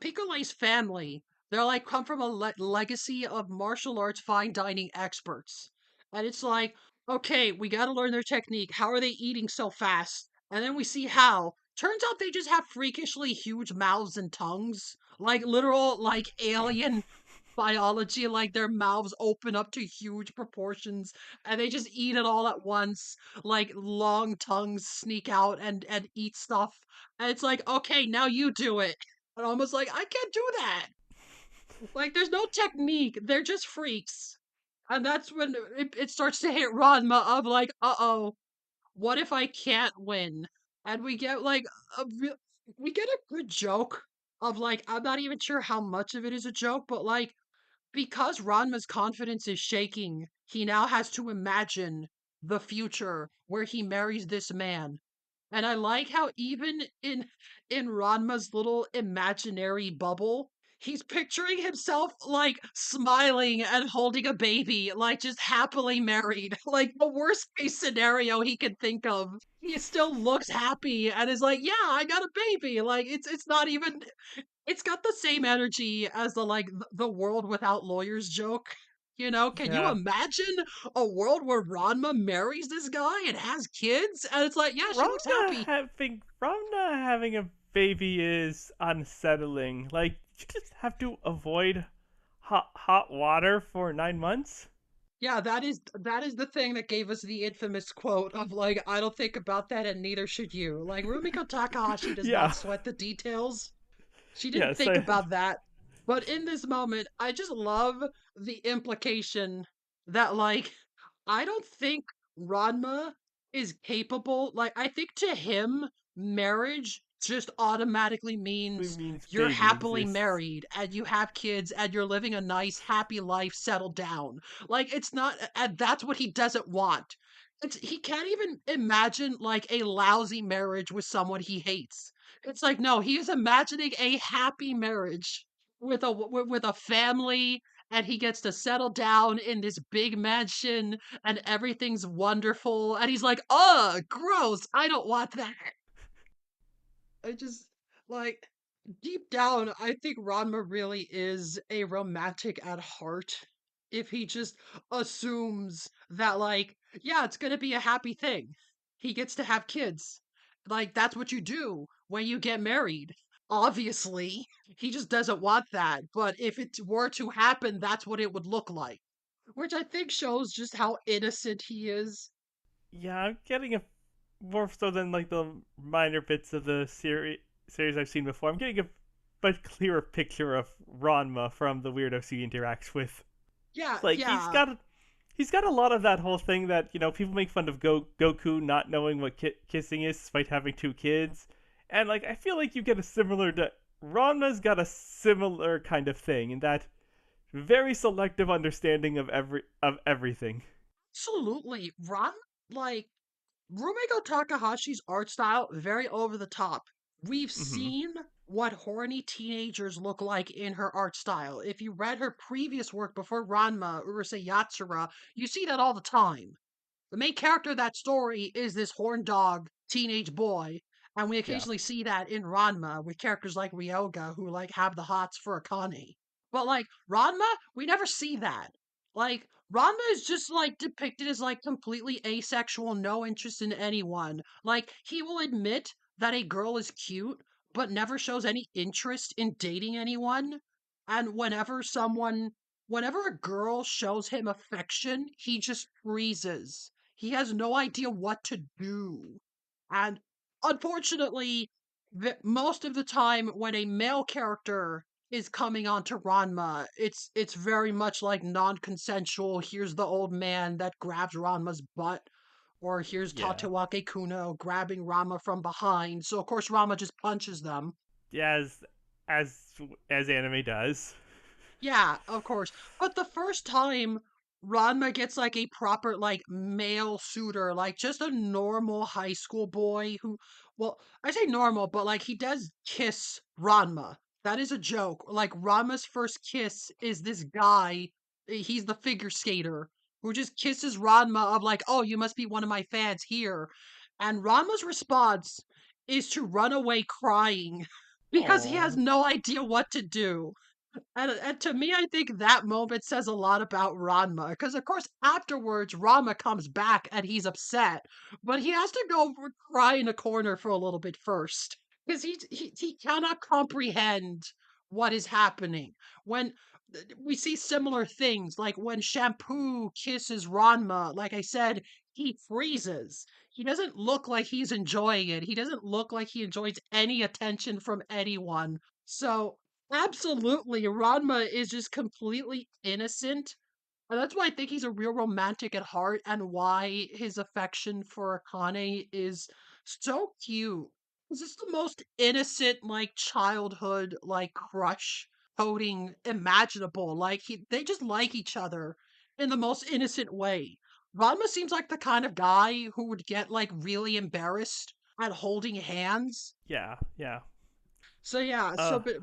A: Piccolo's family, they're like come from a legacy of martial arts fine dining experts, and it's like, okay, we got to learn their technique. How are they eating so fast? And then we see how. Turns out they just have freakishly huge mouths and tongues, like literal, like alien biology, like their mouths open up to huge proportions and they just eat it all at once, like long tongues sneak out and eat stuff. And it's like, okay, now you do it. And almost like, I can't do that. Like, there's no technique. They're just freaks. And that's when it starts to hit Ranma of like, uh-oh, what if I can't win? And we get like a we get a good joke of like, I'm not even sure how much of it is a joke, but like because Ranma's confidence is shaking, he now has to imagine the future where he marries this man. And I like how even in Ranma's little imaginary bubble, he's picturing himself like smiling and holding a baby, like just happily married. Like the worst case scenario he could think of. He still looks happy and is like, "Yeah, I got a baby." Like it's not even it's got the same energy as the like the world without lawyers joke. You know, can you
B: Yeah.
A: imagine a world where Ranma marries this guy and has kids? And it's like, yeah, she looks happy.
B: Ramna having a baby is unsettling. Like you just have to avoid hot water for 9 months.
A: Yeah, that is the thing that gave us the infamous quote of like, I don't think about that and neither should you. Like Rumiko Takahashi does not
B: Yeah.
A: sweat the details. She didn't
B: Yes.
A: think about that. But in this moment, I just love the implication that like I don't think Ranma is capable. Like, I think to him, marriage just automatically
B: It
A: means
B: means
A: you're
B: baby
A: happily
B: exists.
A: married and you have kids and you're living a nice, happy life, settled down. Like, it's not, and that's what he doesn't want. He can't even imagine like a lousy marriage with someone he hates. It's like, no, he is imagining a happy marriage with a family and he gets to settle down in this big mansion and everything's wonderful. And he's like, ugh, gross. I don't want that. I just like deep down, I think Ranma really is a romantic at heart. If he just assumes that, like, yeah, it's gonna be a happy thing. He gets to have kids. Like, that's what you do when you get married. Obviously, he just doesn't want that. But if it were to happen, that's what it would look like. Which I think shows just how innocent he is.
B: Yeah, I'm getting a more so than like the minor bits of the series I've seen before. I'm getting a much clearer picture of Ranma from the weirdos he interacts with.
A: Yeah,
B: Like
A: yeah.
B: he's got a lot of that whole thing that people make fun of Goku not knowing what kissing is despite having two kids, and like I feel like you get a similar. Ranma's got a similar kind of thing in that very selective understanding of everything.
A: Absolutely. Ron, like, Rumiko Takahashi's art style, very over the top. We've
B: Hmm.
A: seen what horny teenagers look like in her art style. If you read her previous work before Ranma, Urusei Yatsura, you see that all the time. The main character of that story is this horn dog teenage boy, and we
B: Yeah.
A: occasionally see that in Ranma with characters like Ryoga who like have the hots for Akane. But like Ranma, we never see that. Like Ranma is just like depicted as like completely asexual, no interest in anyone. Like he will admit that a girl is cute, but never shows any interest in dating anyone. And whenever a girl shows him affection, he just freezes. He has no idea what to do. And unfortunately, most of the time when a male character is coming onto Ranma, it's very much like non-consensual. Here's the old man that grabs Ranma's butt, or here's
B: Yeah.
A: Tatewake Kuno grabbing Rama from behind. So of course Rama just punches them.
B: Yeah, as as anime does.
A: Yeah, of course. But the first time Ranma gets like a proper like male suitor, like just a normal high school boy who, well, I say normal, but like he does kiss Ranma. That is a joke. Like Ranma's first kiss is this guy. He's the figure skater. who just kisses Ranma of like, "Oh, you must be one of my fans here." And Ranma's response is to run away crying because he has
B: Oh.
A: no idea what to do. And to me, I think that moment says a lot about Ranma, because of course afterwards Ranma comes back and he's upset, but he has to go cry in a corner for a little bit first, because he cannot comprehend what is happening. When we see similar things, like when Shampoo kisses Ranma, like I said, he freezes. He doesn't look like he's enjoying it. He doesn't look like he enjoys any attention from anyone. So absolutely, Ranma is just completely innocent, and that's why I think he's a real romantic at heart, and why his affection for Akane is so cute. This is the most innocent, like, childhood, like, crush coding imaginable. Like, they just like each other in the most innocent way. Ranma seems like the kind of guy who would get, like, really embarrassed at holding hands.
B: Yeah, yeah.
A: So yeah,
B: Uh
A: but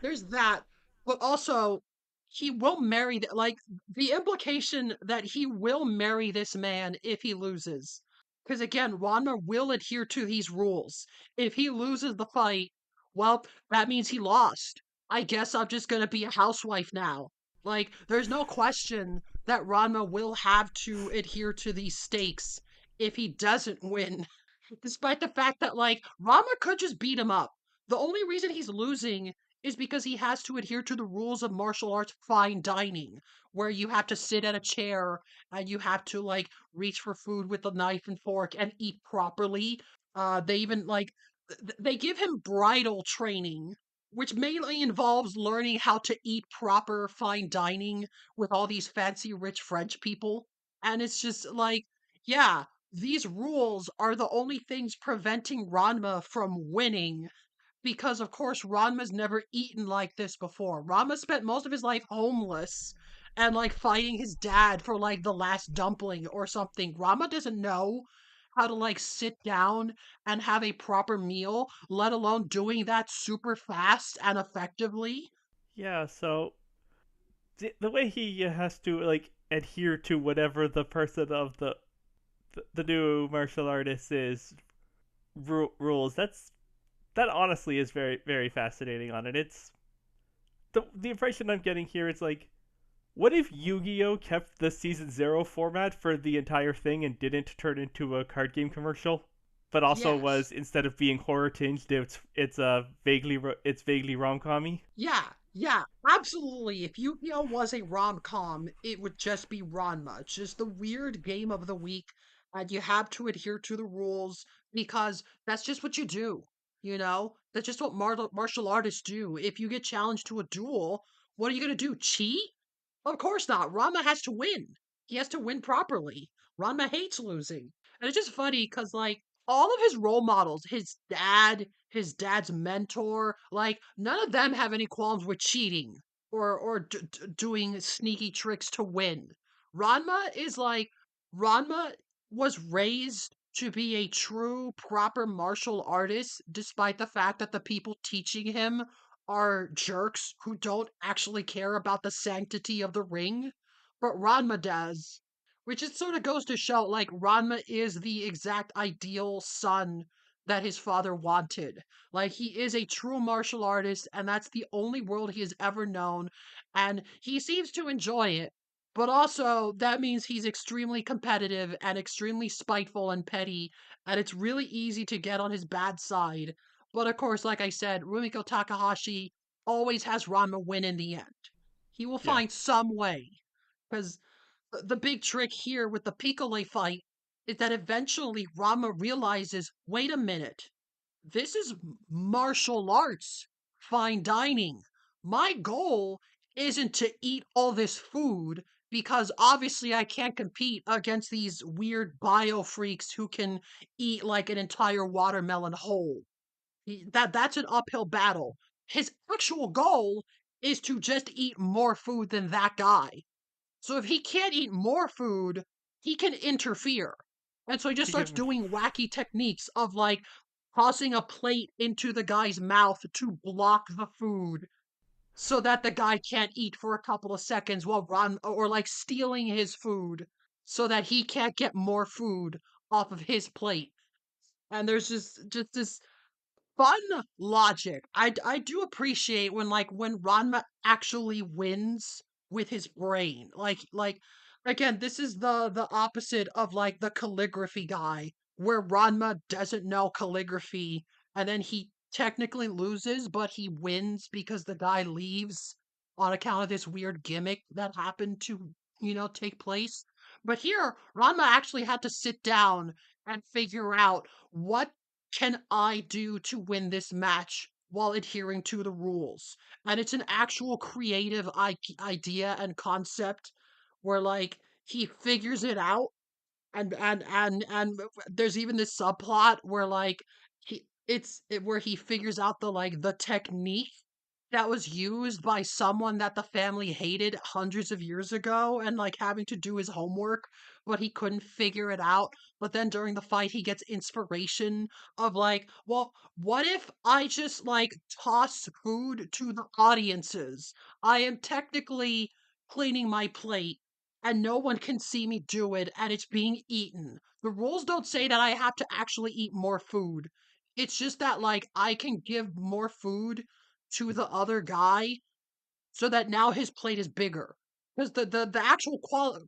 A: there's that, but also he will marry like the implication that he will marry this man if he loses. Because again, Ranma will adhere to these rules. If he loses the fight, well, that means he lost. I guess I'm just gonna be a housewife now. Like, there's no question that Ranma will have to adhere to these stakes if he doesn't win. Despite the fact that, like, Rama could just beat him up. The only reason he's losing is because he has to adhere to the rules of martial arts fine dining, where you have to sit at a chair and you have to, like, reach for food with a knife and fork and eat properly. They even, like, they give him bridal training, which mainly involves learning how to eat proper fine dining with all these fancy rich French people. And it's just like, yeah, these rules are the only things preventing Ranma from winning, because of course Ranma's never eaten like this before. Ranma spent most of his life homeless and like fighting his dad for like the last dumpling or something. Ranma doesn't know how to like sit down and have a proper meal, let alone doing that super fast and effectively.
B: yeah, so the way he has to like adhere to whatever the person of the new martial artist is rules, that honestly is very fascinating on it. It's the impression I'm getting here is like, what if Yu-Gi-Oh kept the season 0 format for the entire thing and didn't turn into a card game commercial, but also
A: Yes.
B: was, instead of being horror tinged, it's vaguely rom-commy.
A: Yeah, yeah, absolutely. If Yu-Gi-Oh was a rom-com, it would just be Ranma. It's just the weird game of the week, and you have to adhere to the rules because that's just what you do. You know, that's just what martial artists do. If you get challenged to a duel, what are you gonna do? Cheat? Of course not. Ranma has to win. He has to win properly. Ranma hates losing. And it's just funny because, like, all of his role models, his dad, his dad's mentor, like, none of them have any qualms with cheating or doing sneaky tricks to win. Ranma is like, Ranma was raised to be a true, proper martial artist, despite the fact that the people teaching him are jerks who don't actually care about the sanctity of the ring, but Ranma does. Which just sort of goes to show, like, Ranma is the exact ideal son that his father wanted. Like, he is a true martial artist, and that's the only world he has ever known, and he seems to enjoy it. But also, that means he's extremely competitive and extremely spiteful and petty, and it's really easy to get on his bad side. But of course, like I said, Rumiko Takahashi always has Ranma win in the end. He will
B: Yeah.
A: find some way. Because the big trick here with the Piccolo fight is that eventually Ranma realizes, wait a minute, this is martial arts, fine dining. My goal isn't to eat all this food because obviously I can't compete against these weird bio freaks who can eat like an entire watermelon whole. That's an uphill battle. His actual goal is to just eat more food than that guy. So if he can't eat more food, he can interfere. And so he just
B: He
A: starts
B: can,
A: doing wacky techniques of like tossing a plate into the guy's mouth to block the food. so that the guy can't eat for a couple of seconds while Ron or like stealing his food so that he can't get more food off of his plate. And there's just this fun logic. I do appreciate when when Ranma actually wins with his brain. Like again, this is the opposite of like the calligraphy guy, where Ranma doesn't know calligraphy and then he technically loses, but he wins because the guy leaves on account of this weird gimmick that happened to, take place. But here, Ranma actually had to sit down and figure out what can I do to win this match while adhering to the rules? And it's an actual creative idea and concept where he figures it out and there's even this subplot where where he figures out the technique that was used by someone that the family hated hundreds of years ago and having to do his homework, but he couldn't figure it out. But then during the fight he gets inspiration of well, what if I just toss food to the audiences? I am technically cleaning my plate and no one can see me do it and it's being eaten. The rules don't say that I have to actually eat more food. It's just that I can give more food to the other guy so that now his plate is bigger. Because the actual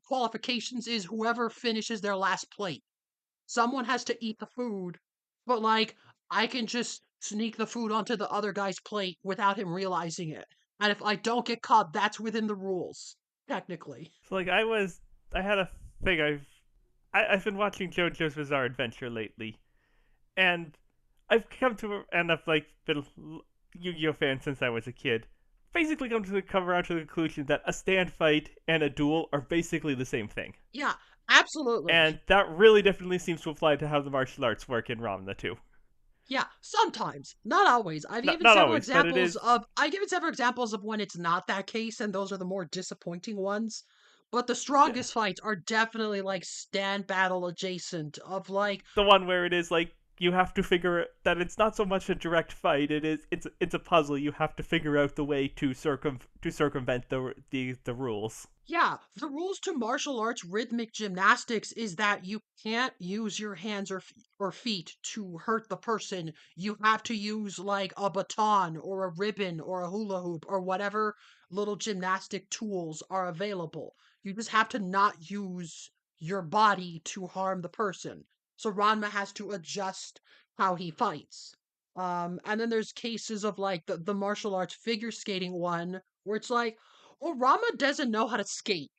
A: qualifications is whoever finishes their last plate. Someone has to eat the food, but I can just sneak the food onto the other guy's plate without him realizing it. And if I don't get caught, that's within the rules, technically.
B: So like I had a thing. I've been watching JoJo's Bizarre Adventure lately, and I've come to and I've been a Yu-Gi-Oh fan since I was a kid. Basically, come around to the conclusion that a stand fight and a duel are basically the same thing,
A: Yeah, absolutely.
B: and that really definitely seems to apply to how the martial arts work in Ramna too.
A: Yeah, sometimes, not always.
B: Not always, but it is.
A: I've given several examples of when it's not that case, and those are the more disappointing ones. But the
B: Yeah,
A: strongest fights are definitely stand battle adjacent of
B: the one where it is you have to figure that it's not so much a direct fight. It's a puzzle. You have to figure out the way to circumvent the rules.
A: yeah, the rules to martial arts rhythmic gymnastics is that you can't use your hands or feet to hurt the person. You have to use a baton or a ribbon or a hula hoop or whatever little gymnastic tools are available. You just have to not use your body to harm the person. So Ranma has to adjust how he fights. And then there's cases of the martial arts figure skating one where it's well, Rama doesn't know how to skate.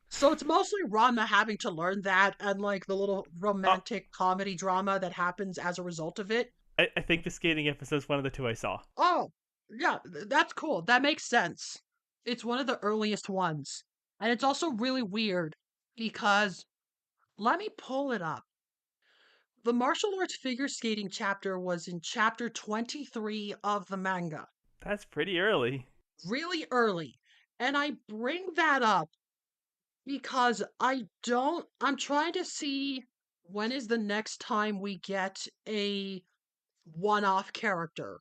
A: So it's mostly Rama having to learn that and the little
B: Uh,
A: romantic comedy drama that happens as a result of it.
B: I think the skating episode is one of the two I saw.
A: Oh, yeah, that's cool. That makes sense. It's one of the earliest ones. And it's also really weird because let me pull it up. The martial arts figure skating chapter was in chapter 23 of the manga,
B: That's pretty early.
A: really early. And I bring that up because I'm trying to see when is the next time we get a one-off character.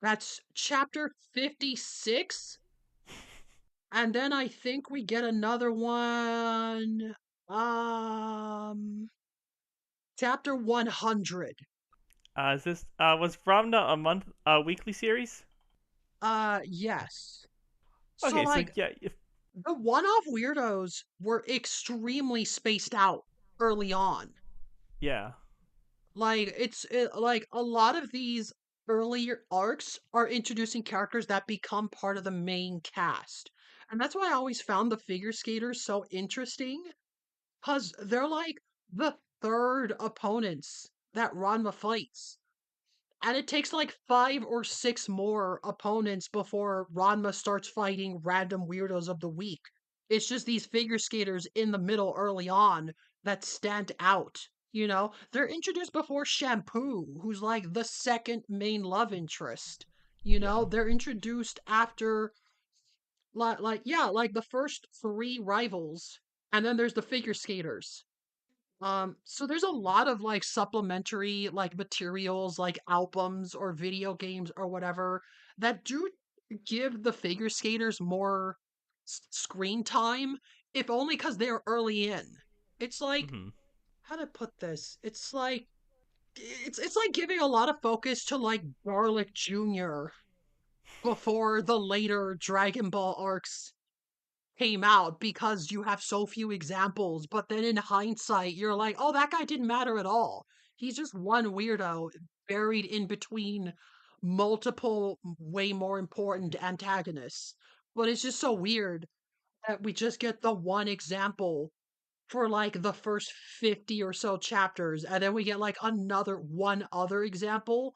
A: That's chapter 56, and then I think we get another one chapter 100.
B: Is this was Ramna a weekly series?
A: Yes. So
B: Okay, so yeah,
A: the one-off weirdos were extremely spaced out early on.
B: yeah,
A: Like a lot of these earlier arcs are introducing characters that become part of the main cast. And that's why I always found the figure skaters so interesting, cuz they're the third opponents that Ranma fights. And it takes 5 or 6 more opponents before Ranma starts fighting random weirdos of the week. It's just these figure skaters in the middle early on that stand out. They're introduced before Shampoo, who's the second main love interest.
B: yeah,
A: They're introduced after yeah, the first 3 rivals, and then there's the figure skaters. So there's a lot of supplementary materials like albums or video games or whatever that do give the figure skaters more screen time, if only because they're early in. It's like,
B: Hmm.
A: how to put this? It's like giving a lot of focus to like Garlic Jr. before the later Dragon Ball arcs came out because you have so few examples, but then in hindsight, you're like, oh, that guy didn't matter at all. He's just one weirdo buried in between multiple, way more important antagonists. But it's just so weird that we just get the one example for like the first 50 or so chapters, and then we get like another one other example,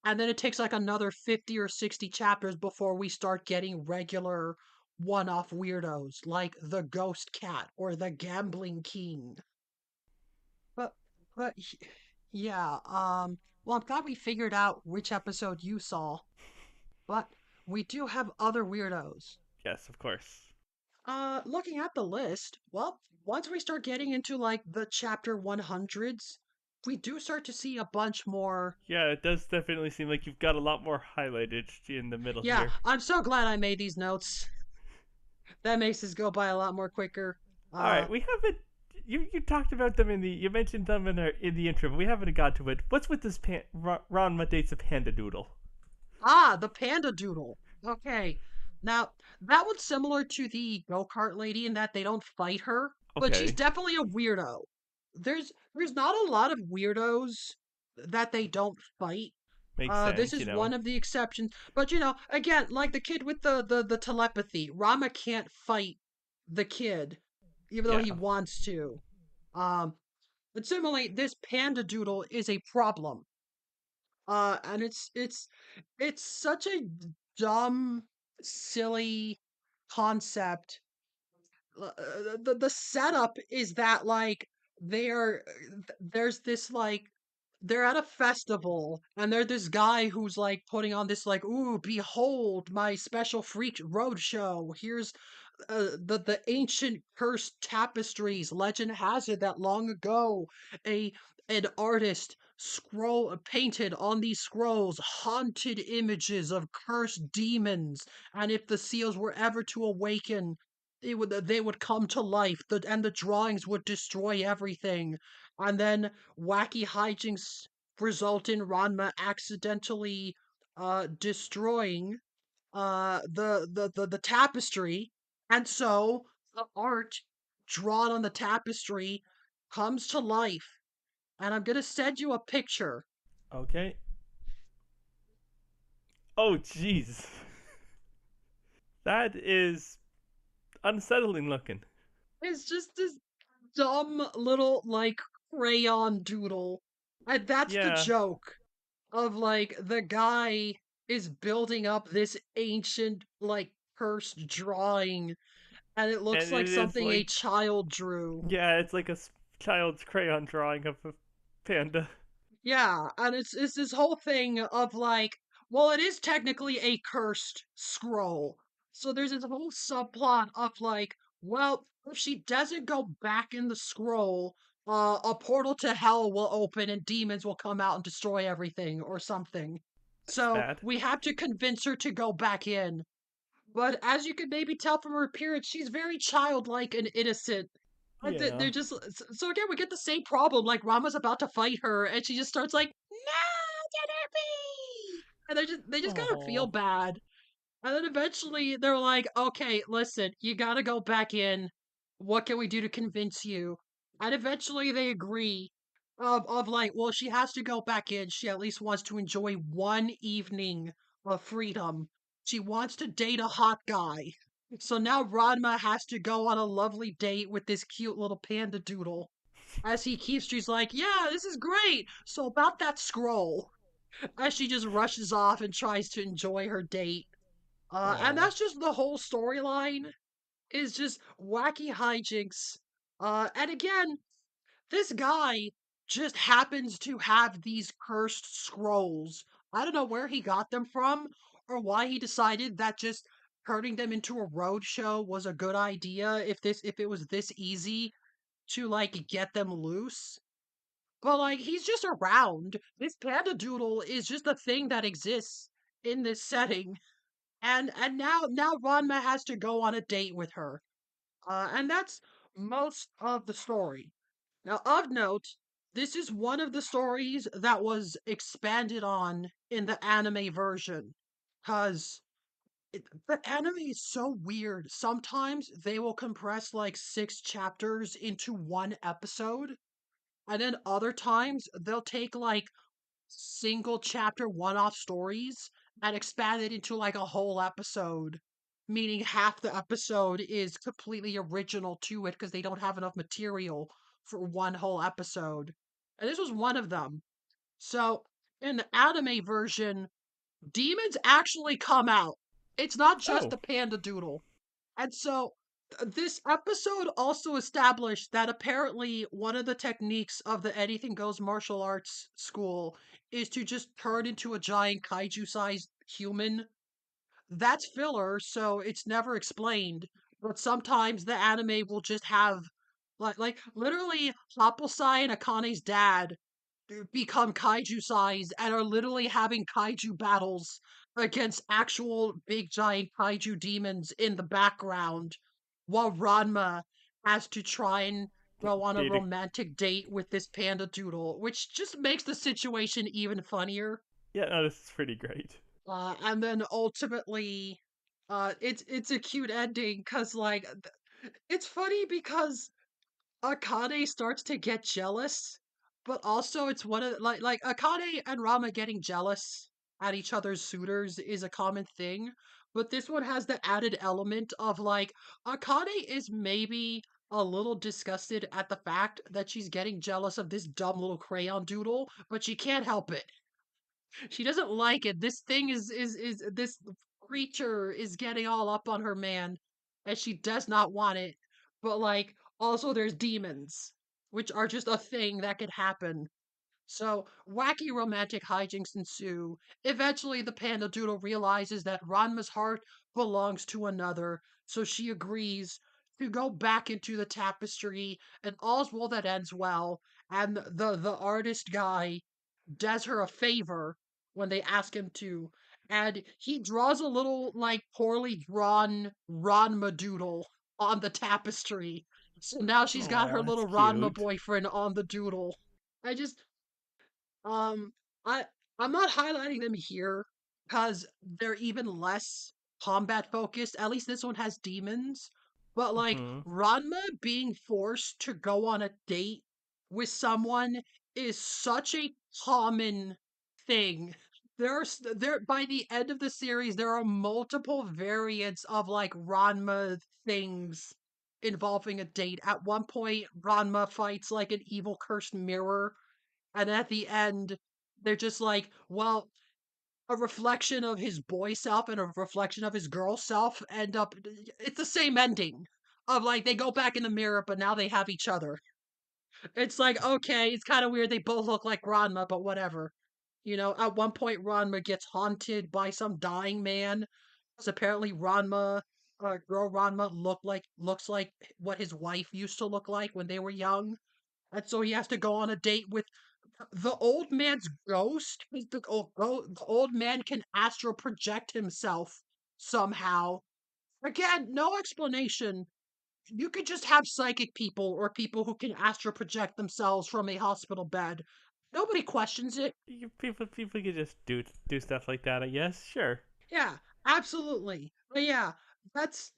A: and then it takes like another 50 or 60 chapters before we start getting regular one-off weirdos like the ghost cat or the gambling king. But yeah, well, I'm glad we figured out which episode you saw, but we do have other weirdos.
B: Yes, of course.
A: Looking at the list, well, once we start getting into like the chapter 100s, we do start to see a bunch more.
B: Yeah, it does definitely seem like you've got a lot more highlighted in the middle
A: Yeah,
B: here.
A: I'm so glad I made these notes. That makes this go by a lot more quicker.
B: All
A: Uh,
B: right, we haven't. You talked about them in the. You mentioned them in the intro, but we haven't got to it. What's with this Ranma dates a panda doodle?
A: the panda doodle. Okay. Now, that one's similar to the go-kart lady in that they don't fight her, but she's
B: Okay,
A: definitely a weirdo. There's not a lot of weirdos that they don't fight.
B: makes
A: This
B: sense.
A: is one of the exceptions. But again, like the kid with the telepathy, Rama can't fight the kid, even though he
B: Yeah,
A: wants to. Um, but similarly, this panda doodle is a problem. And it's such a dumb, silly concept. The setup is that like they're there's this like they're at a festival and there's this guy who's like putting on this like, ooh, behold my special freak road show. Here's the ancient cursed tapestries. Legend has it that long ago, a an artist scroll painted on these scrolls haunted images of cursed demons, and if the seals were ever to awaken, they would come to life. And the drawings would destroy everything, and then wacky hijinks result in Ranma accidentally destroying the tapestry, and so the art drawn on the tapestry comes to life. And I'm gonna send you a picture.
B: okay. Oh, jeez. That is unsettling looking.
A: It's just this dumb little like crayon doodle, and that's the
B: Yeah,
A: joke of like the guy is building up this ancient like cursed drawing, and it
B: and
A: looks like
B: it is
A: something a
B: like,
A: child drew.
B: yeah, it's like a child's crayon drawing of a panda.
A: Yeah, and it's this whole thing of like, well, it is technically a cursed scroll. So there's this whole subplot of like, well, if she doesn't go back in the scroll, a portal to hell will open and demons will come out and destroy everything or something.
B: That's
A: So
B: bad.
A: we have to convince her to go back in. But as you can maybe tell from her appearance, she's very childlike and innocent. And
B: Yeah.
A: they're just so again we get the same problem. Like Rama's about to fight her, and she just starts like, "No, Jennifer!" And they just kind of feel
B: Oh,
A: bad. And then eventually they're like, "Okay, listen, you gotta go back in. What can we do to convince you?" And eventually they agree. Of like, well, she has to go back in. She at least wants to enjoy one evening of freedom. She wants to date a hot guy. So now Rodma has to go on a lovely date with this cute little panda doodle. As she's like, yeah, this is great. So about that scroll, as she just rushes off and tries to enjoy her date. And
B: oh,
A: that's just the whole storyline is just wacky hijinks. And again, this guy just happens to have these cursed scrolls. I don't know where he got them from or why he decided that just turning them into a road show was a good idea if it was this easy to like get them loose. But like he's just around. This panda doodle is just a thing that exists in this setting. and now Ranma has to go on a date with her. And that's most of the story. Now, of note, this is one of the stories that was expanded on in the anime version. Because the anime is so weird. Sometimes they will compress like 6 chapters into one episode. And then other times they'll take like single chapter one off stories and expand it into like a whole episode. Meaning half the episode is completely original to it because they don't have enough material for one whole episode. And this was one of them. So in the anime version, demons actually come out. It's not just
B: Oh,
A: the panda doodle. And so this episode also established that apparently one of the techniques of the Anything Goes martial arts school is to just turn into a giant kaiju sized human. That's filler, so it's never explained. But sometimes the anime will just have like literally Happosai and Akane's dad become kaiju sized and are literally having kaiju battles against actual big giant kaiju demons in the background while Ranma has to try and go on a
B: data.
A: romantic date with this panda doodle, which just makes the situation even funnier.
B: Yeah, no, this is pretty great.
A: And then ultimately, it's a cute ending because it's funny because Akane starts to get jealous, but also it's one of like Akane and Rama getting jealous at each other's suitors is a common thing, but this one has the added element of like Akane is maybe a little disgusted at the fact that she's getting jealous of this dumb little crayon doodle, but she can't help it. She doesn't like it. This thing is this creature is getting all up on her man, and she does not want it. But like also there's demons, which are just a thing that could happen. So wacky romantic hijinks ensue. Eventually the panda doodle realizes that Ranma's heart belongs to another, so she agrees to go back into the tapestry, and all's well that ends well. And the artist guy does her a favor when they ask him to, and he draws a little like poorly drawn Ranma doodle on the tapestry. So now she's got
B: Oh,
A: her
B: that's
A: little Ranma
B: cute.
A: boyfriend on the doodle. I just um, I I'm not highlighting them here because they're even less combat focused. At least this one has demons. But like
B: Hmm.
A: Ranma being forced to go on a date with someone is such a common thing. There by the end of the series there are multiple variants of like Ranma things involving a date. At one point Ranma fights like an evil cursed mirror, and at the end, they're just like, well, a reflection of his boy self and a reflection of his girl self end up. It's the same ending of like they go back in the mirror, but now they have each other. It's like, okay, it's kind of weird. They both look like Ranma, but whatever. At one point, Ranma gets haunted by some dying man. Because apparently, girl Ranma looks like what his wife used to look like when they were young, and so he has to go on a date with the old man's ghost. Because the old man can astral project himself somehow. Again, no explanation. You could just have psychic people or people who can astral project themselves from a hospital bed. Nobody questions it.
B: People could just do stuff like that. I guess. Sure.
A: Yeah, absolutely. But yeah, that's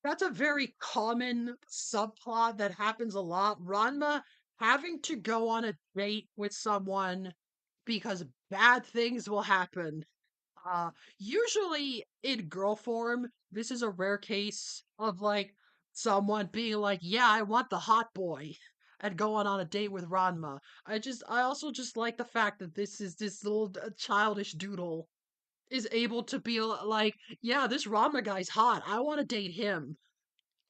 A: that's a very common subplot that happens a lot. Ranma having to go on a date with someone because bad things will happen. Usually in girl form, this is a rare case of like someone being like, "Yeah, I want the hot boy," and going on a date with Ranma. I also just like the fact that this little childish doodle is able to be like, "Yeah, this Ranma guy's hot. I want to date him."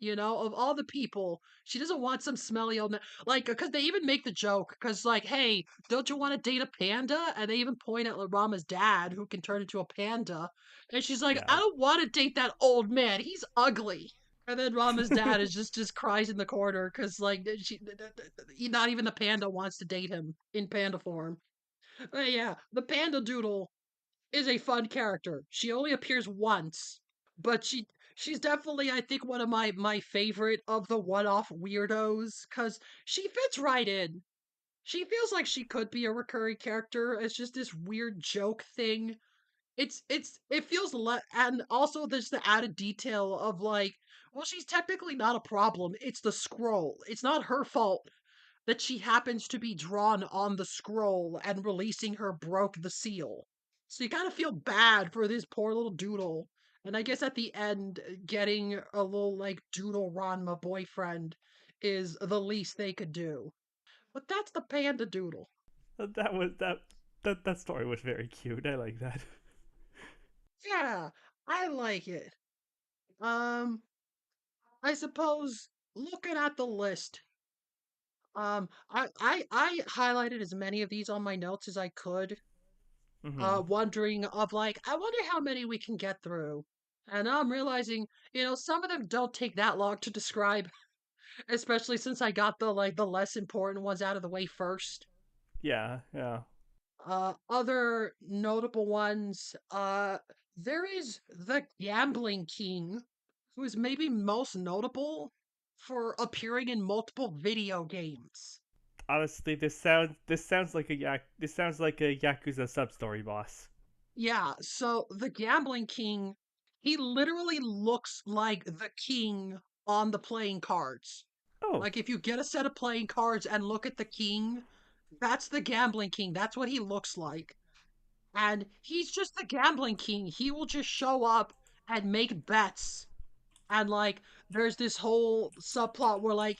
A: Of all the people, she doesn't want some smelly old man. Like, because they even make the joke, because, like, hey, don't you want to date a panda? And they even point at Rama's dad, who can turn into a panda. And she's like, I
B: Yeah.
A: don't want to date that old man. He's ugly. And then Rama's dad is just cries in the corner because, like, not even the panda wants to date him in panda form. But yeah, the panda doodle. is a fun character. She only appears once, but she's definitely I think one of my favorite of the one-off weirdos cuz she fits right in. She feels like she could be a recurring character as just this weird joke thing. It feels and also there's the added detail of like, well, she's technically not a problem. It's the scroll. It's not her fault that she happens to be drawn on the scroll and releasing her broke the seal. So you kind of feel bad for this poor little doodle. And I guess at the end, getting a little like doodle Ranma boyfriend is the least they could do. But that's the panda doodle.
B: That was that story was very cute. I like that.
A: Yeah, I like it. Um, I suppose looking at the list, I highlighted as many of these on my notes as I could,
B: Hmm.
A: wondering of like, I wonder how many we can get through. And now I'm realizing, some of them don't take that long to describe, especially since I got the less important ones out of the way first.
B: Yeah, yeah.
A: Other notable ones, there is the Gambling King, who is maybe most notable for appearing in multiple video games.
B: Honestly, this sounds like this sounds like a Yakuza sub story boss.
A: Yeah, so the Gambling King, he literally looks like the king on the playing cards.
B: Oh,
A: Like if you get a set of playing cards and look at the king, that's the Gambling King. That's what he looks like. And he's just the Gambling King. He will just show up and make bets. And like there's this whole subplot where like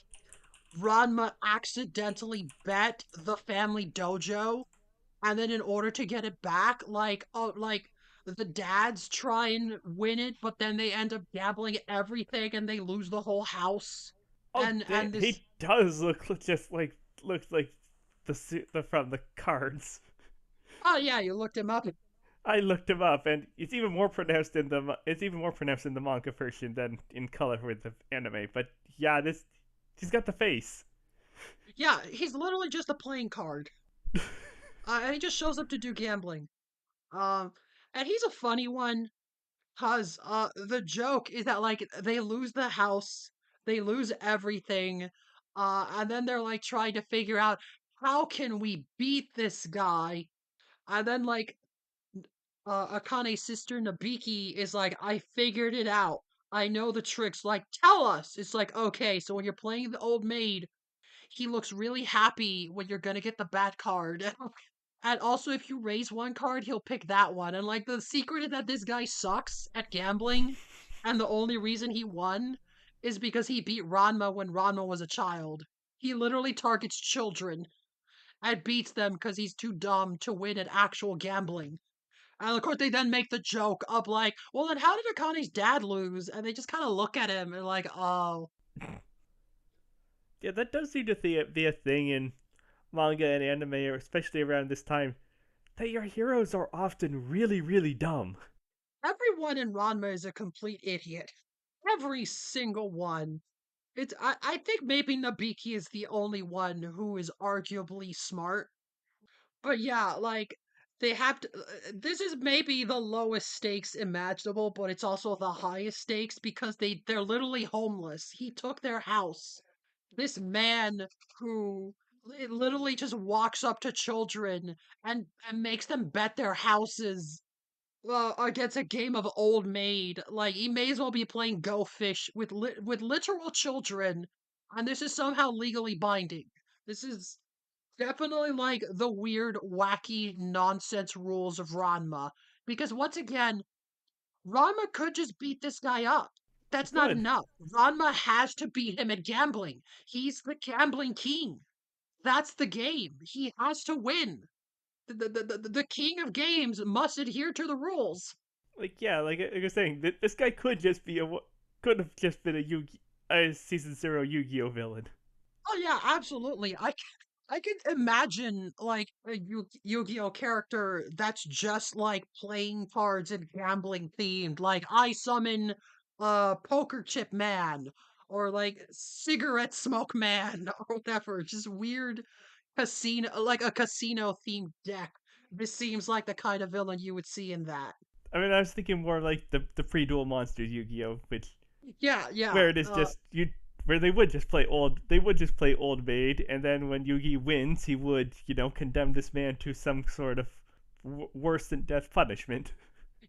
A: Ranma accidentally bet the family dojo, and then in order to get it back, like the dads try and win it, but then they end up gambling everything and they lose the whole house.
B: oh,
A: And this
B: he does just like looks like the from the cards.
A: oh yeah, you looked him up.
B: I looked him up, and it's even more pronounced in the manga version than in color with the anime. But yeah, this he's got the face.
A: Yeah, he's literally just a playing card. And he just shows up to do gambling. Um and he's a funny one. Cause the joke is that like they lose the house, they lose everything, and then they're like trying to figure out how can we beat this guy? And then like Akane's sister Nabiki is like, I figured it out. I know the tricks. Like, tell us. It's like, okay, so when you're playing the old maid, he looks really happy when you're gonna get the bad card. And also, if you raise one card, he'll pick that one. And like the secret is that this guy sucks at gambling, and the only reason he won is because he beat Ranma when Ranma was a child. He literally targets children and beats them because he's too dumb to win at actual gambling. And of course, they then make the joke of like, well, then how did Akane's dad lose? And they just kind of look at him and like, oh,
B: Yeah, that does seem to be a thing in manga and anime, or especially around this time, that your heroes are often really, really dumb.
A: everyone in Ranma is a complete idiot. Every single one. I think maybe Nabiki is the only one who is arguably smart. But yeah, like they have to this is maybe the lowest stakes imaginable, but it's also the highest stakes because they're literally homeless. He took their house. This man who literally just walks up to children and makes them bet their houses against a game of Old Maid. Like he may as well be playing Go Fish with with literal children, and this is somehow legally binding. This is definitely like the weird, wacky nonsense rules of Ranma. Because once again, Ranma could just beat this guy up.
B: He
A: That's not
B: could.
A: enough. Ranma has to beat him at gambling. He's the gambling king. That's the game. He has to win. The king of games must adhere to the rules.
B: Like yeah, like I was saying, this guy could have just been a season zero Yu-Gi-Oh villain.
A: Oh yeah, absolutely. I can imagine like a Yu-Gi-Oh character that's just like playing cards and gambling themed. Like I summon poker chip man or like cigarette smoke man or whatever. Just weird casino like a casino themed deck. This seems like the kind of villain you would see in that.
B: I mean, I was thinking more like the pre-dual monsters Yu-Gi-Oh, which
A: Yeah, yeah.
B: where it is just you where they would just play old maid, and then when Yugi wins, he would condemn this man to some sort of worse than death punishment.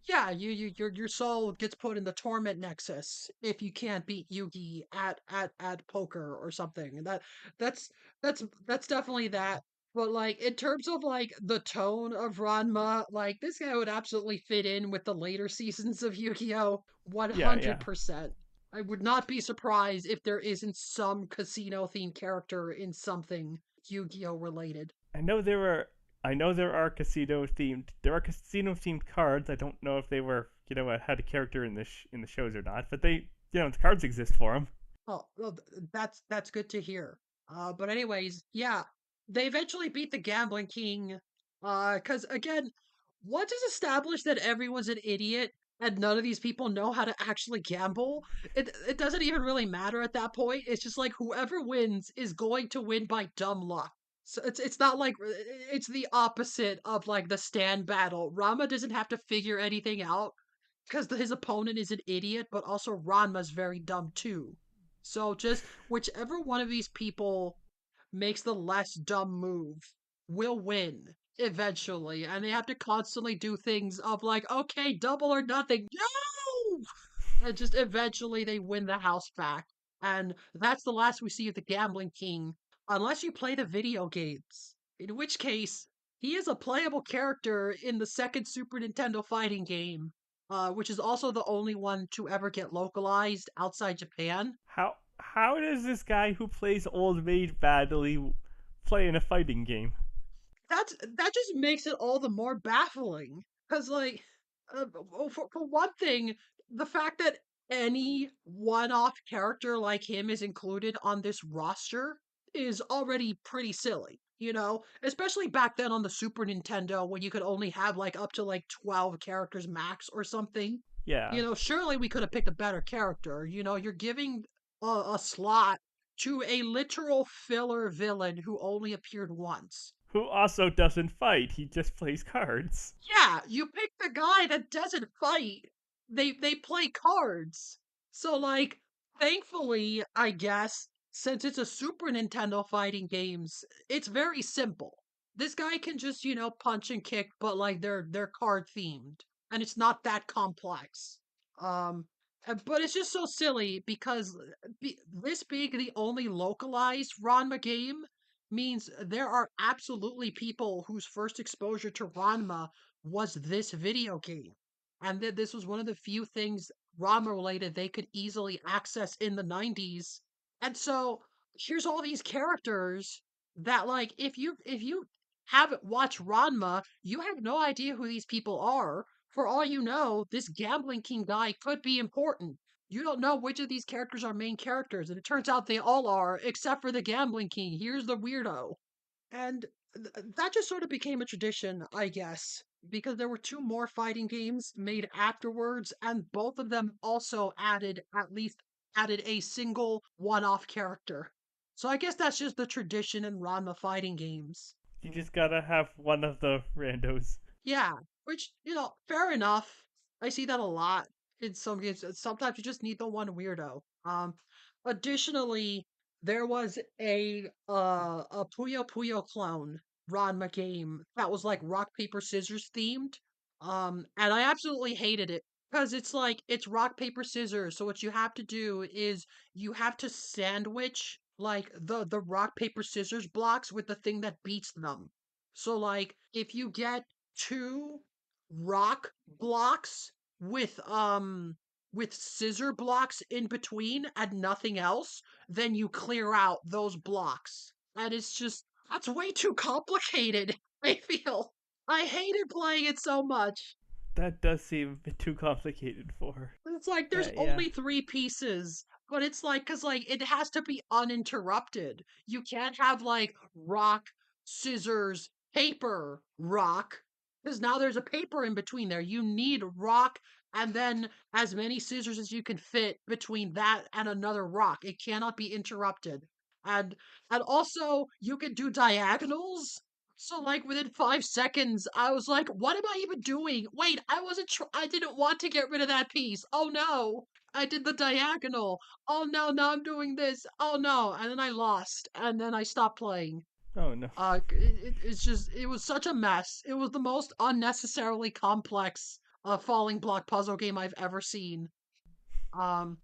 A: Yeah, your soul gets put in the torment nexus if you can't beat Yugi at poker or something. And that's that's definitely that. But like in terms of like the tone of Ranma, like this guy would absolutely fit in with the later seasons of Yu-Gi-Oh!
B: Yeah, yeah.
A: 100%. I would not be surprised if there isn't some casino themed character in something Yu-Gi-Oh! Related.
B: I know there are casino themed cards. I don't know if they were had a character in in the shows or not, but they the cards exist for them.
A: Oh, well, that's good to hear. But anyways, yeah, they eventually beat the Gambling King. Because again, once it's established that everyone's an idiot and none of these people know how to actually gamble, it doesn't even really matter at that point. It's just like whoever wins is going to win by dumb luck. So it's not like it's the opposite of like the stand battle. Rama doesn't have to figure anything out because his opponent is an idiot, but also Ranma's very dumb too. So just whichever one of these people makes the less dumb move will win eventually. And they have to constantly do things of like, okay, double or nothing. No! And just eventually they win the house back. And that's the last we see of the Gambling King, unless you play the video games. In which case, he is a playable character in the second Super Nintendo fighting game, which is also the only one to ever get localized outside Japan.
B: How does this guy who plays old maid badly play in a fighting game?
A: That just makes it all the more baffling. Because, like, for one thing, the fact that any one off character like him is included on this roster is already pretty silly, you know? Especially back then on the Super Nintendo when you could only have like up to like 12 characters max or something.
B: Yeah,
A: You know, surely we could have picked a better character. You know, you're giving a slot to a literal filler villain who only appeared once.
B: who also doesn't fight. He just plays cards.
A: Yeah, you pick the guy that doesn't fight. They play cards. So like thankfully, I guess, since it's a Super Nintendo fighting games, it's very simple. This guy can just, punch and kick, but like they're card themed and it's not that complex. Um but it's just so silly because this being the only localized Ranma game means there are absolutely people whose first exposure to Ranma was this video game. And that this was one of the few things Ranma related they could easily access in the 90s. And so here's all these characters that like if you haven't watched Ranma, you have no idea who these people are. For all you know, this Gambling King guy could be important. You don't know which of these characters are main characters, and it turns out they all are, except for the Gambling King. Here's the weirdo. And that just sort of became a tradition, I guess, because there were two more fighting games made afterwards, and both of them also added a single one-off character. So I guess that's just the tradition in Ranma fighting games.
B: You just gotta have one of the randos.
A: Yeah, which, fair enough. I see that a lot in some games. Sometimes you just need the one weirdo. Additionally, there was a Puyo Puyo clone Ranma game that was like rock paper scissors themed. And I absolutely hated it because it's like it's rock paper scissors. So what you have to do is you have to sandwich like the rock paper scissors blocks with the thing that beats them. So like if you get two rock blocks with scissor blocks in between and nothing else, then you clear out those blocks. And it's just that's way too complicated. I feel I hated playing it so much.
B: That does seem a bit too complicated for her.
A: It's like there's
B: Yeah.
A: only three pieces, but it's like because like it has to be uninterrupted. You can't have like rock, scissors, paper, rock, because now there's a paper in between there. You need rock and then as many scissors as you can fit between that and another rock. It cannot be interrupted. And and also you can do diagonals. So like within 5 seconds, I was like, "What am I even doing? Wait, I wasn't. I didn't want to get rid of that piece. Oh no, I did the diagonal. Oh no, now I'm doing this. Oh no!" And then I lost, and then I stopped playing.
B: Oh no.
A: It's just it was such a mess. It was the most unnecessarily complex falling block puzzle game I've ever seen. Um,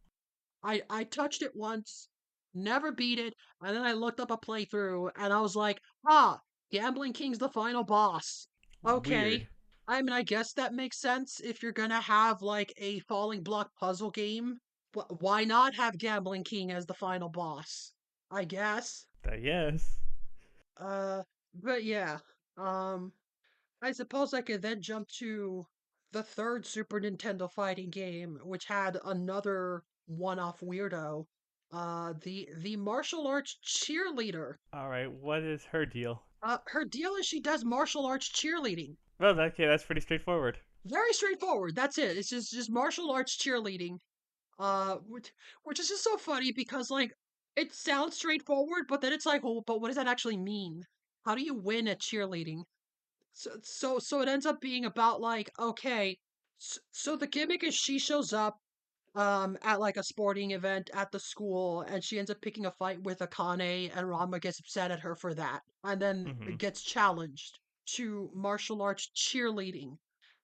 A: I touched it once, never beat it, and then I looked up a playthrough and I was like, ah, Gambling King's the final boss.
B: Weird.
A: Okay. I mean, I guess that makes sense if you're gonna have like a falling block puzzle game. But why not have Gambling King as the final boss? I guess.
B: Yes.
A: Uh, but yeah. Um, I suppose I could then jump to the third Super Nintendo fighting game, which had another one-off weirdo. The martial arts cheerleader.
B: All right. What is her deal?
A: Her deal is she does martial arts cheerleading.
B: Well, okay, that's pretty straightforward.
A: Very straightforward. That's it. It's just martial arts cheerleading. Which is just so funny because like it sounds straightforward, but then it's like, well, but what does that actually mean? How do you win at cheerleading? So it ends up being about like, okay, so the gimmick is she shows up at like a sporting event at the school and she ends up picking a fight with Akane and Ranma gets upset at her for that and then
B: Mm-hmm.
A: gets challenged to martial arts cheerleading.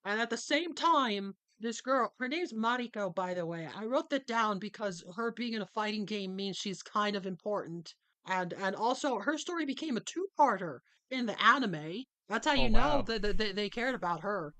A: And at the same time, this girl, her name's Mariko, by the way. I wrote that down because her being in a fighting game means she's kind of important. And also her story became a two-parter in the anime. That's how
B: Oh
A: you know
B: wow.
A: that they cared about her.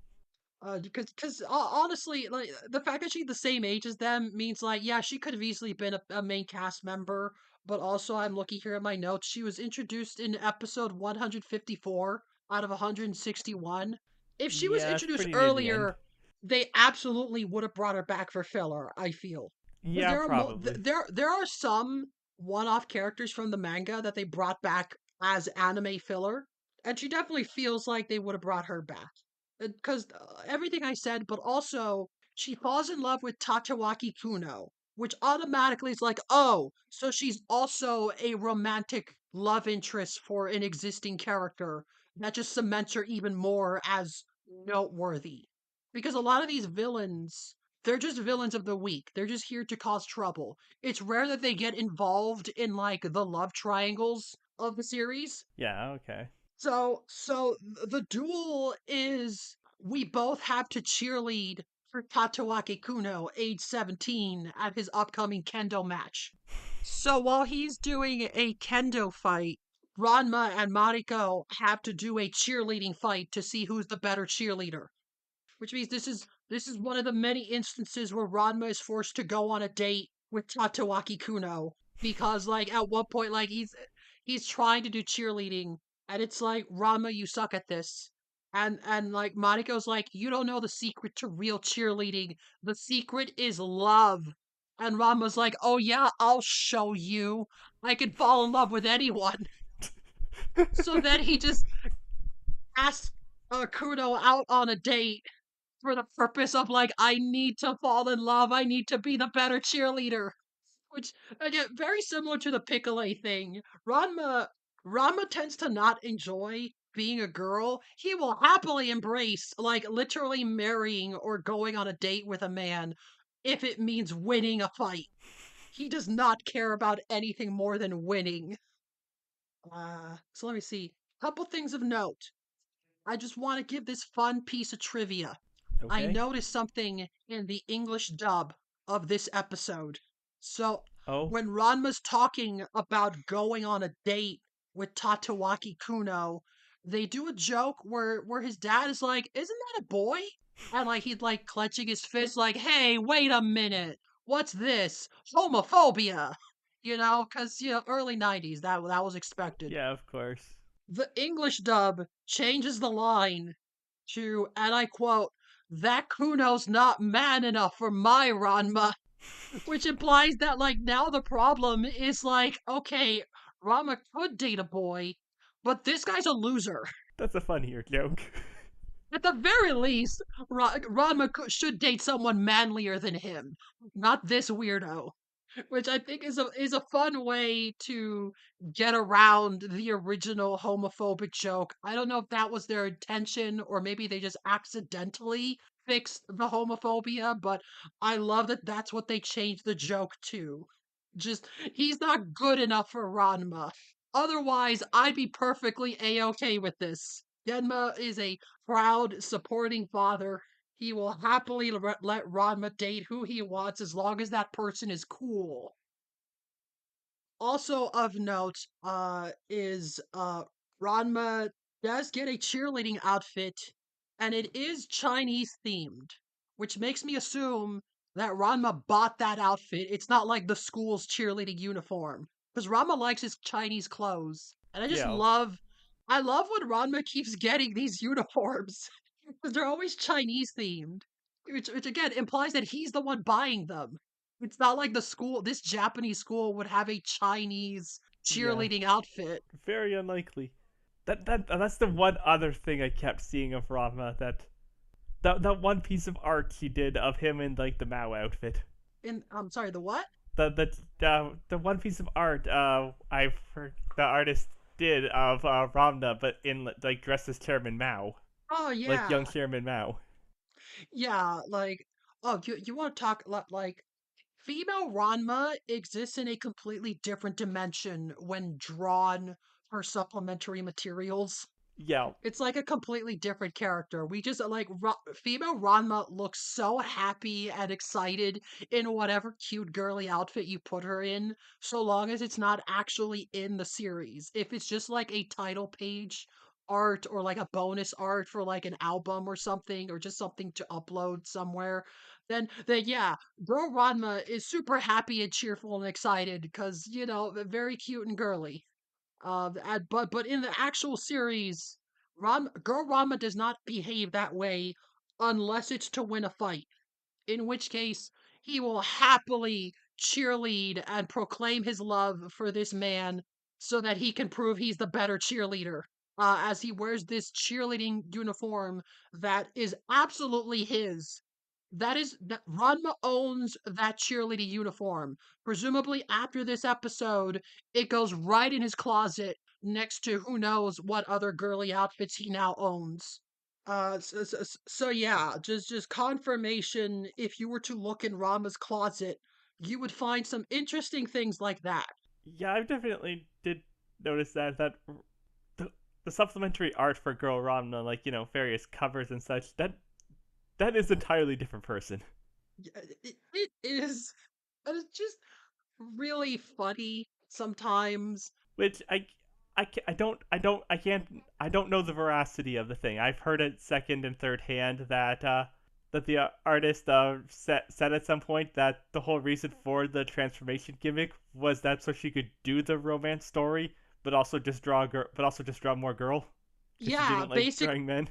A: Because honestly, like the fact that she's the same age as them means like, yeah, she could have easily been a main cast member. But also, I'm looking here at my notes. She was introduced in episode 154 out of 161. If she was
B: Yeah, it's
A: introduced
B: pretty near the end.
A: earlier, they absolutely would have brought her back for filler. I feel because
B: Yeah, probably.
A: there are some one-off characters from the manga that they brought back as anime filler, and she definitely feels like they would have brought her back because everything I said, but also she falls in love with Tatawaki Kuno, which automatically is like, oh, so she's also a romantic love interest for an existing character. That just cements her even more as noteworthy. Because a lot of these villains, they're just villains of the week. They're just here to cause trouble. It's rare that they get involved in like the love triangles of the series.
B: Yeah, okay.
A: So the duel is we both have to cheerlead for Tatawaki Kuno, age 17, at his upcoming kendo match. So while he's doing a kendo fight, Ranma and Mariko have to do a cheerleading fight to see who's the better cheerleader. Which means this is one of the many instances where Ranma is forced to go on a date with Tatawaki Kuno because like at one point like he's trying to do cheerleading and it's like Ranma you suck at this. And like Moniko's like you don't know the secret to real cheerleading. The secret is love. And Ranma's like, "Oh yeah, I'll show you. I can fall in love with anyone." So then he just asks Kuno out on a date for the purpose of like I need to fall in love, I need to be the better cheerleader. Which again, very similar to the Piccolo thing. Ranma tends to not enjoy being a girl. He will happily embrace like literally marrying or going on a date with a man if it means winning a fight. He does not care about anything more than winning. So let me see. Couple things of note. I just want to give this fun piece of trivia. I
B: Okay.
A: noticed something in the English dub of this episode. So
B: Oh.
A: when Ranma's talking about going on a date with Tatawaki Kuno, they do a joke where his dad is like, "Isn't that a boy?" And like he's like clenching his fist, like, "Hey, wait a minute, what's this? Homophobia?" Because early '90s that was expected.
B: Yeah, of course.
A: The English dub changes the line to, and I quote, "That Kuno's not man enough for my Ranma," which implies that, like, now the problem is, like, okay, Ranma could date a boy, but this guy's a loser.
B: That's a funnier joke.
A: At the very least, Ranma should date someone manlier than him, not this weirdo. which I think is a fun way to get around the original homophobic joke. I don't know if that was their intention or maybe they just accidentally fixed the homophobia, but I love that that's what they changed the joke to. Just he's not good enough for Ranma. Otherwise, I'd be perfectly a-okay with this. Genma is a proud, supporting father. He will happily let Ranma date who he wants as long as that person is cool. Also of note, is Ranma does get a cheerleading outfit, and it is Chinese themed, which makes me assume that Ranma bought that outfit. It's not like the school's cheerleading uniform, because Ranma likes his Chinese clothes, and
B: Yeah,
A: I love when Ranma keeps getting these uniforms because they're always Chinese themed, which again implies that he's the one buying them. It's not like the school, this Japanese school would have a Chinese
B: yeah,
A: cheerleading outfit.
B: very unlikely. That's the one other thing I kept seeing of Rama, that one piece of art he did of him in like the Mao outfit.
A: In I'm sorry, the what?
B: The one piece of art the artist did of Ramna, but in like dressed as Chairman Mao,
A: Oh
B: like young
A: yeah,
B: Chairman Mao.
A: yeah. Like, oh, you want to talk like female Ranma exists in a completely different dimension when drawn for supplementary materials.
B: Yeah,
A: It's like a completely different character. We just female Ranma looks so happy and excited in whatever cute girly outfit you put her in, so long as it's not actually in the series. If it's just like a title page art or like a bonus art for like an album or something or just something to upload somewhere, then yeah, girl Ranma is super happy and cheerful and excited because, very cute and girly. But in the actual series, Girl Rama does not behave that way unless it's to win a fight. In which case, he will happily cheerlead and proclaim his love for this man so that he can prove he's the better cheerleader. As he wears this cheerleading uniform that is absolutely his. That Ranma owns that cheerleading uniform. Presumably after this episode, it goes right in his closet next to who knows what other girly outfits he now owns. So yeah, just confirmation. If you were to look in Rama's closet, you would find some interesting things like that.
B: yeah, I definitely did notice that the, the supplementary art for Girl Ramna, like various covers and such, that is an entirely different person.
A: Yeah, it is, and it's just really funny sometimes.
B: Which I don't know the veracity of the thing. I've heard it second and third hand that the artist said at some point that the whole reason for the transformation gimmick was that so she could do the romance story, but also just draw more girl because she
A: Yeah,
B: didn't like drawing men.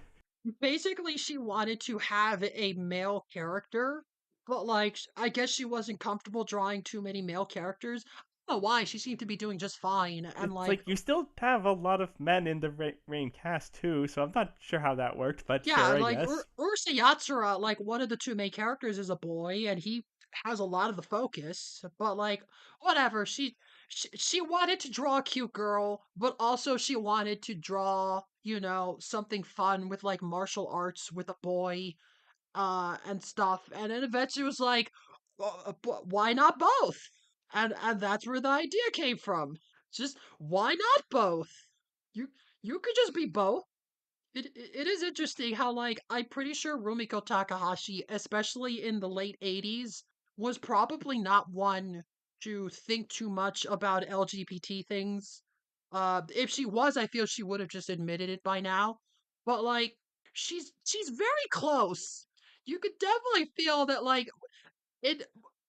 A: basically she wanted to have a male character, but like I guess she wasn't comfortable drawing too many male characters. I don't know why, she seemed to be doing just fine and
B: It's
A: like
B: like you still have a lot of men in the main cast too, so I'm not sure how that worked, but
A: yeah,
B: sure,
A: and
B: I
A: like
B: guess.
A: Ursa Yatsura, like one of the two main characters is a boy and he has a lot of the focus, but like whatever, she wanted to draw a cute girl, but also she wanted to draw, something fun with like martial arts with a boy and stuff. And then eventually it was like, why not both? And that's where the idea came from. Just why not both? You you could just be both. It is interesting how like I'm pretty sure Rumiko Takahashi, especially in the late 80s, was probably not one to think too much about LGBT things. If she was, I feel she would have just admitted it by now. But like she's very close. You could definitely feel that like it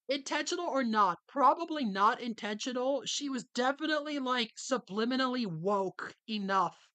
A: intentional or not, probably not intentional. She was definitely like subliminally woke enough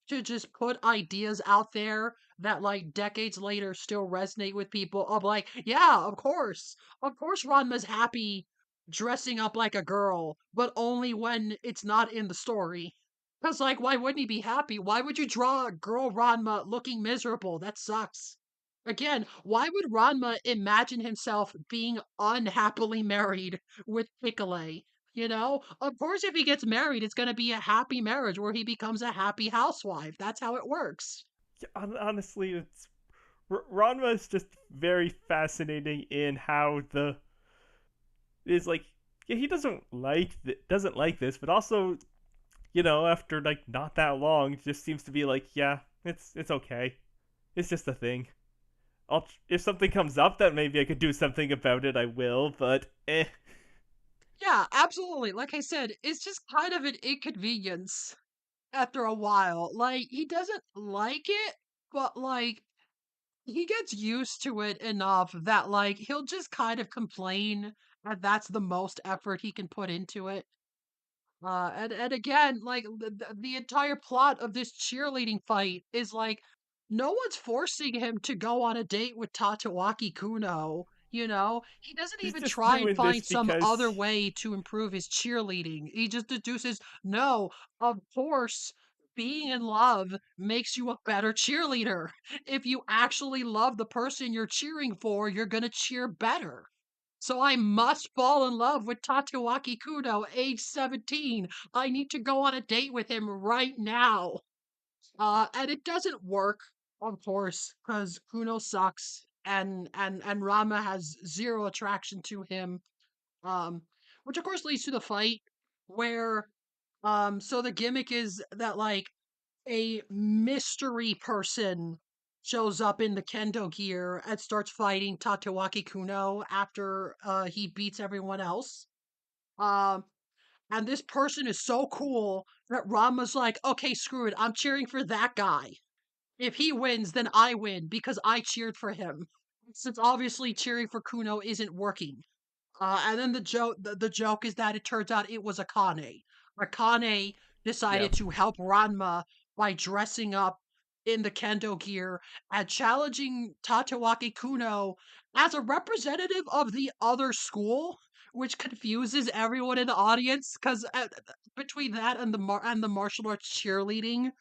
A: to just put ideas out there that like decades later still resonate with people of like, yeah, of course. Of course Ranma's happy dressing up like a girl, but only when it's not in the story. Cause like why wouldn't he be happy? Why would you draw a girl Ranma looking miserable? That sucks. Again, why would Ranma imagine himself being unhappily married with Piccolo? You know, of course, if he gets married, it's going to be a happy marriage where he becomes a happy housewife. That's how it works.
B: Yeah, honestly, it's Ranma is just very fascinating in how the is like yeah he doesn't like this, but also after like not that long, just seems to be like yeah it's okay, it's just a thing. If something comes up that maybe I could do something about it, I will. But
A: Yeah, absolutely. Like I said, it's just kind of an inconvenience after a while. Like, he doesn't like it, but like, he gets used to it enough that like he'll just kind of complain, and that's the most effort he can put into it. And again, like the entire plot of this cheerleading fight is like no one's forcing him to go on a date with Tatawaki Kuno. You know, he doesn't
B: he's
A: even
B: just
A: try and
B: doing this
A: find some
B: because
A: other way to improve his cheerleading. He just deduces, no, of course, being in love makes you a better cheerleader. If you actually love the person you're cheering for, you're gonna cheer better. So I must fall in love with Tatsuaki Kudo, age 17. I need to go on a date with him right now. And it doesn't work, of course, because Kuno sucks and Rama has zero attraction to him. Um, which of course leads to the fight where so the gimmick is that like a mystery person shows up in the kendo gear and starts fighting Tatewaki Kuno after he beats everyone else. Um, and this person is so cool that Rama's like, okay, screw it. I'm cheering for that guy. If he wins, then I win because I cheered for him. Since obviously cheering for Kuno isn't working. And then the joke is that it turns out it was Akane. Akane
B: yeah,
A: decided to help Ranma by dressing up in the kendo gear and challenging Tatewaki Kuno as a representative of the other school, which confuses everyone in the audience because between that and the martial arts cheerleading,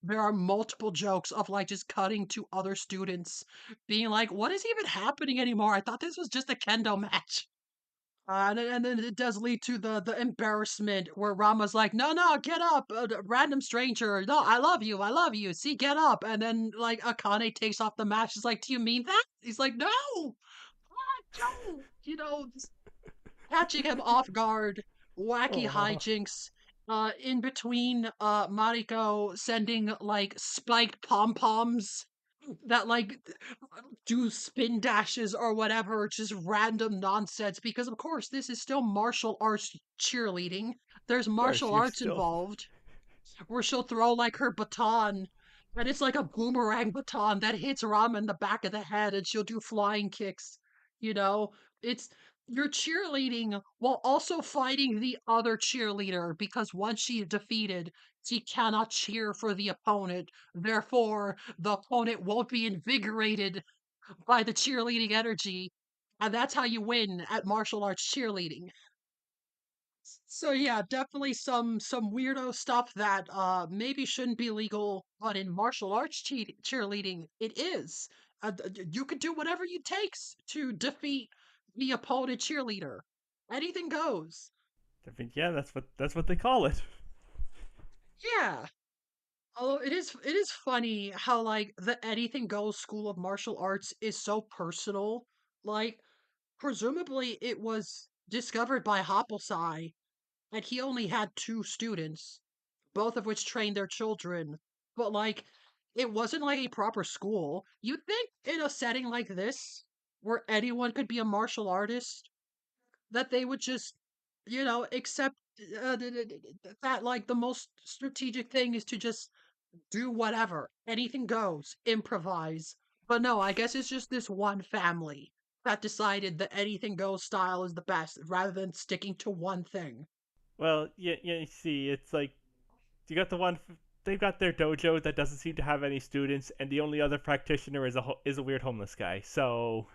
A: there are multiple jokes of like just cutting to other students being like, "What is even happening anymore? I thought this was just a kendo match." And then it does lead to the embarrassment where Rama's like, "No, no, get up, random stranger. No, I love you, I love you. See, get up." And then like Akane takes off the mask. She's like, "Do you mean that?" He's like, "No, don't." Just catching him off guard, wacky
B: oh,
A: hijinks. In between, Mariko sending like spiked pom poms that like do spin dashes or whatever, just random nonsense. Because of course, this is still martial arts cheerleading. There's
B: of course
A: martial
B: you're
A: arts
B: still
A: involved where she'll throw like her baton, and it's like a boomerang baton that hits Rama in the back of the head, and she'll do flying kicks. You know, it's you're cheerleading while also fighting the other cheerleader because once she's defeated, she cannot cheer for the opponent. Therefore, the opponent won't be invigorated by the cheerleading energy. And that's how you win at martial arts cheerleading. So yeah, definitely some weirdo stuff that maybe shouldn't be legal, but in martial arts cheerleading it is. You could do whatever it takes to defeat the opponent cheerleader. Anything goes.
B: I mean, yeah, that's what they call it.
A: Yeah. Although it is funny how like the anything goes school of martial arts is so personal. Like presumably it was discovered by Hoppelsai and he only had two students, both of which trained their children. But like, it wasn't like a proper school. You'd think in a setting like this, where anyone could be a martial artist, that they would just, accept that like the most strategic thing is to just do whatever, anything goes, improvise. But no, I guess it's just this one family that decided that anything goes style is the best rather than sticking to one thing.
B: Well, yeah, yeah. You see, it's like you got the one. They've got their dojo that doesn't seem to have any students, and the only other practitioner is a weird homeless guy. So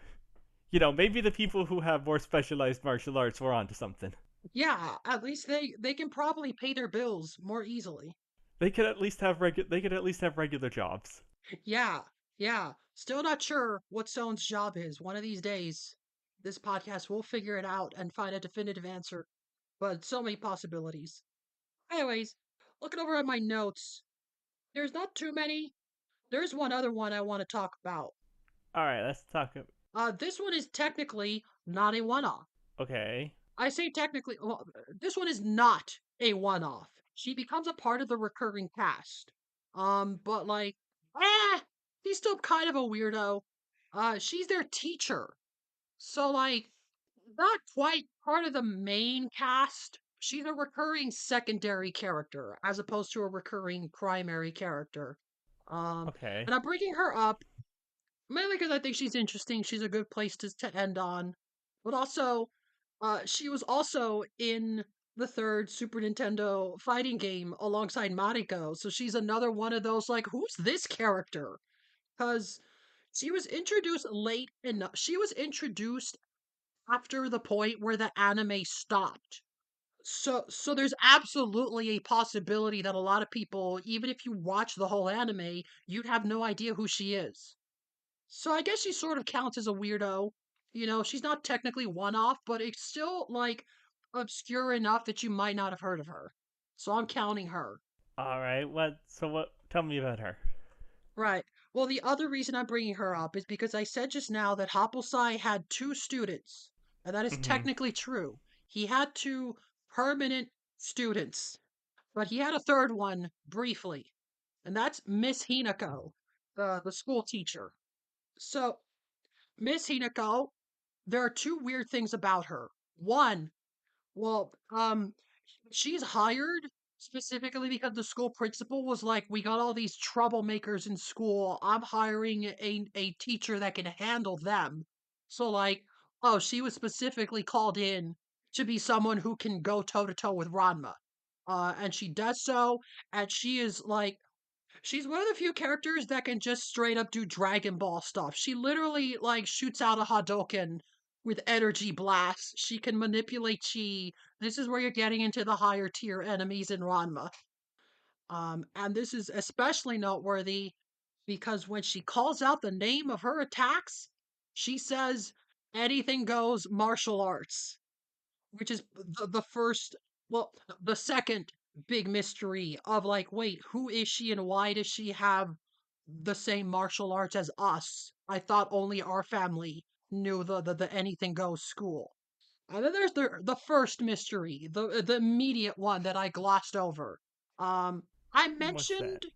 B: maybe the people who have more specialized martial arts were onto something.
A: Yeah, at least they can probably pay their bills more easily.
B: They could at least have regular jobs.
A: Yeah. Yeah, still not sure what Stone's job is. One of these days, this podcast will figure it out and find a definitive answer. But so many possibilities. Anyways, looking over at my notes, there's not too many. There's one other one I want to talk about.
B: All right, let's talk.
A: This one is technically not a one-off.
B: Okay.
A: I say technically, well, this one is not a one-off. She becomes a part of the recurring cast. But like, eh, she's still kind of a weirdo. She's their teacher. So like, not quite part of the main cast. She's a recurring secondary character as opposed to a recurring primary character. Um,
B: Okay.
A: and I'm bringing her up mainly because I think she's interesting. She's a good place to end on. But also, she was also in the third Super Nintendo fighting game alongside Mariko. So she's another one of those, like, who's this character? Because she was introduced late enough. She was introduced after the point where the anime stopped. So there's absolutely a possibility that a lot of people, even if you watch the whole anime, you'd have no idea who she is. So I guess she sort of counts as a weirdo. You know, she's not technically one off, but it's still like obscure enough that you might not have heard of her. So I'm counting her.
B: All right. What? So what? Tell me about her.
A: Right. Well, the other reason I'm bringing her up is because I said just now that Haposai had two students, and that is
B: Mm-hmm.
A: technically true. He had two permanent students, but he had a third one briefly, and that's Miss Hinako, the school teacher. So Miss Hinako, there are two weird things about her. One, well, she's hired specifically because the school principal was like, "We got all these troublemakers in school. I'm hiring a teacher that can handle them." So like, oh, she was specifically called in to be someone who can go toe to toe with Ranma. And she does so, and she is like she's one of the few characters that can just straight up do Dragon Ball stuff. She literally like shoots out a Hadouken with energy blasts. She can manipulate chi. This is where you're getting into the higher tier enemies in Ranma. And this is especially noteworthy because when she calls out the name of her attacks, she says anything goes martial arts, which is the first, well, the second big mystery of like, wait, who is she and why does she have the same martial arts as us? I thought only our family knew the anything goes school. And then there's the first mystery, the immediate one that I glossed over. I
B: What's that?
A: mentioned,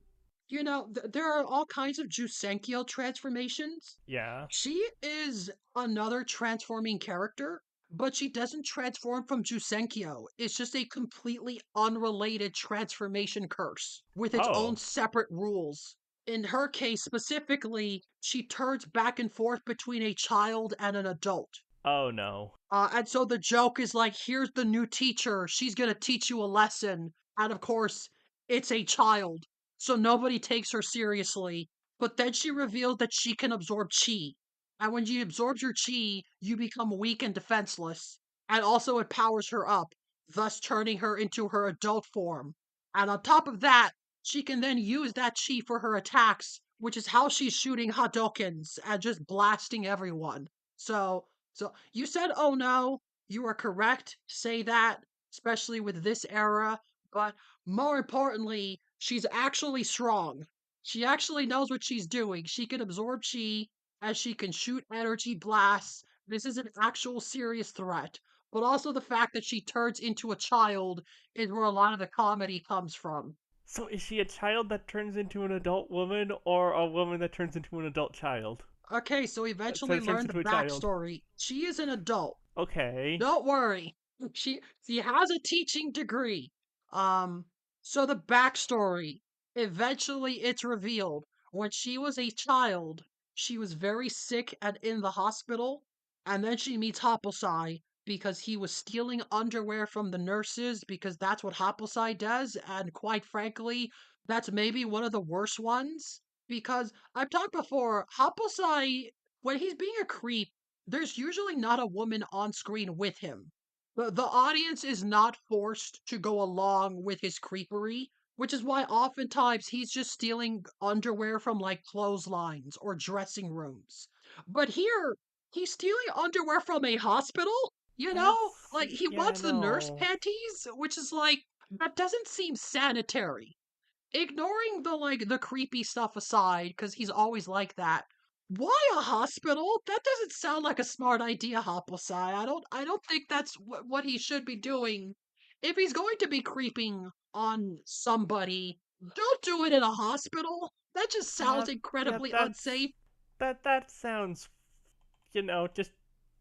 A: there are all kinds of Jusenkyo transformations.
B: Yeah.
A: She is another transforming character, but she doesn't transform from Jusenkyo. It's just a completely unrelated transformation curse with its own
B: Oh.
A: separate rules. In her case specifically, she turns back and forth between a child and an adult.
B: Oh no.
A: And so the joke is like, here's the new teacher. She's going to teach you a lesson. And of course, it's a child. So nobody takes her seriously. But then she reveals that she can absorb chi. And when she absorbs your chi, you become weak and defenseless. And also, it powers her up, thus turning her into her adult form. And on top of that, she can then use that chi for her attacks, which is how she's shooting Hadokens and just blasting everyone. So you said, "Oh no," you are correct. Say that, especially with this era. But more importantly, she's actually strong. She actually knows what she's doing. She can absorb chi, and she can shoot energy blasts. This is an actual serious threat. But also the fact that she turns into a child is where a lot of the comedy comes from.
B: So is she a child that turns into an adult woman, or a woman that turns into an adult child?
A: Okay, so we
B: So
A: eventually
B: it turns
A: learn the
B: into a child.
A: backstory. She is an adult.
B: Okay.
A: Don't worry. She has a teaching degree. Um, so the backstory. Eventually it's revealed. When she was a child, she was very sick and in the hospital, and then she meets Haposai because he was stealing underwear from the nurses because that's what Haposai does, and quite frankly, that's maybe one of the worst ones. Because I've talked before, Haposai, when he's being a creep, there's usually not a woman on screen with him. The audience is not forced to go along with his creepery, which is why oftentimes he's just stealing underwear from like clotheslines or dressing rooms. But here, he's stealing underwear from a hospital, you know?
B: That's
A: Like he
B: yeah,
A: wants the nurse
B: no.
A: panties, which is like, that doesn't seem sanitary. Ignoring the like the creepy stuff aside, because he's always like that. Why a hospital? That doesn't sound like a smart idea, Hoplesai. I don't think that's what he should be doing. If he's going to be creeping on somebody, don't do it in a hospital. That just
B: Yeah,
A: sounds
B: yeah,
A: incredibly unsafe.
B: that sounds, just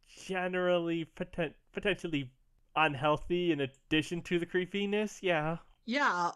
B: generally potentially unhealthy in addition to the creepiness. Yeah.
A: Yeah,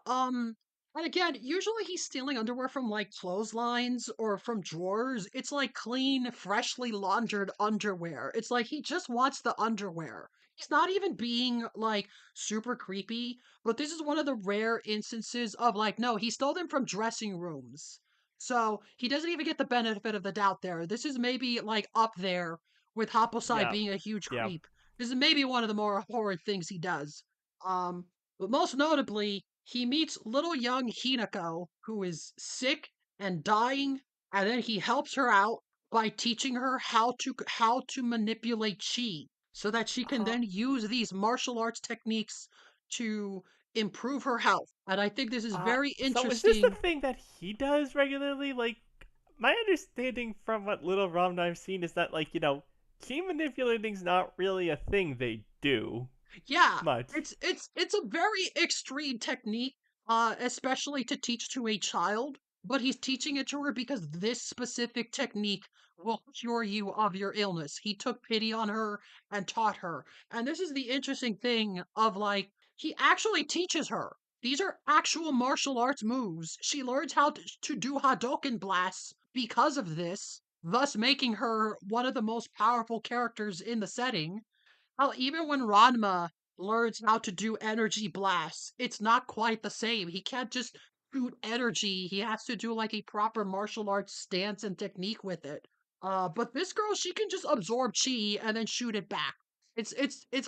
A: and again, usually he's stealing underwear from like clotheslines or from drawers. It's like clean, freshly laundered underwear. It's like he just wants the underwear. He's not even being like super creepy, but this is one of the rare instances of like, no, he stole them from dressing rooms. So he doesn't even get the benefit of the doubt there. This is maybe like up there with Hoposai
B: Yeah.
A: being a huge
B: Yeah.
A: creep. This is maybe one of the more horrid things he does. But most notably, he meets little young Hinako, who is sick and dying, and then he helps her out by teaching her how to manipulate chi so that she can
B: Uh,
A: then use these martial arts techniques to improve her health. And I think this is very
B: so is this the
A: interesting.
B: thing that he does regularly? Like, my understanding from what little Rom I've seen is that, like, key manipulating's not really a thing they do
A: Yeah,
B: much.
A: it's a very extreme technique, especially to teach to a child, but he's teaching it to her because this specific technique will cure you of your illness. He took pity on her and taught her. And this is the interesting thing of like he actually teaches her. These are actual martial arts moves. She learns how to do Hadouken blasts because of this, thus making her one of the most powerful characters in the setting. Hell, even when Ranma learns how to do energy blasts, it's not quite the same. He can't just shoot energy. He has to do like a proper martial arts stance and technique with it. But this girl, she can just absorb chi and then shoot it back. It's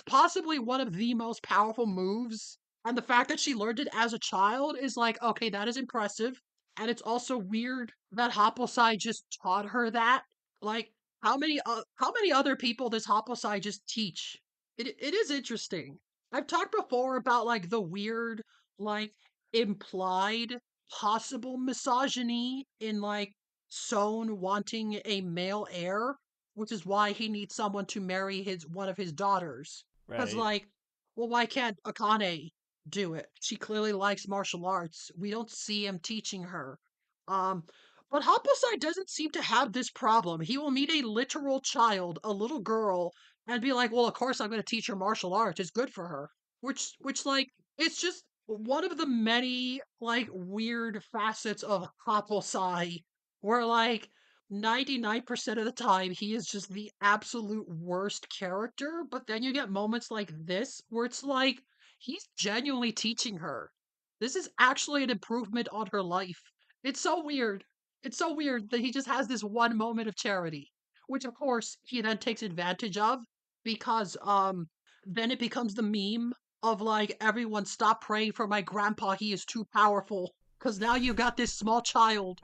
A: possibly one of the most powerful moves. And the fact that she learned it as a child is like, okay, that is impressive. And it's also weird that Happosai just taught her that. Like, how many other people does Happosai just teach? It is interesting. I've talked before about like the weird, like implied possible misogyny in like Son wanting a male heir, which is why he needs someone to marry his one of his daughters. Because
B: Right.
A: like, well, why can't Akane do it? She clearly likes martial arts. We don't see him teaching her. Um, but Happosai doesn't seem to have this problem. He will meet a literal child, a little girl, and be like, "Well, of course I'm going to teach her martial arts. It's good for her." Which like it's just one of the many like weird facets of Happosai where like 99% of the time he is just the absolute worst character, but then you get moments like this where it's like he's genuinely teaching her. This is actually an improvement on her life. It's so weird. It's so weird that he just has this one moment of charity, which of course he then takes advantage of because then it becomes the meme of like everyone stop praying for my grandpa, he is too powerful. Cause now you got this small child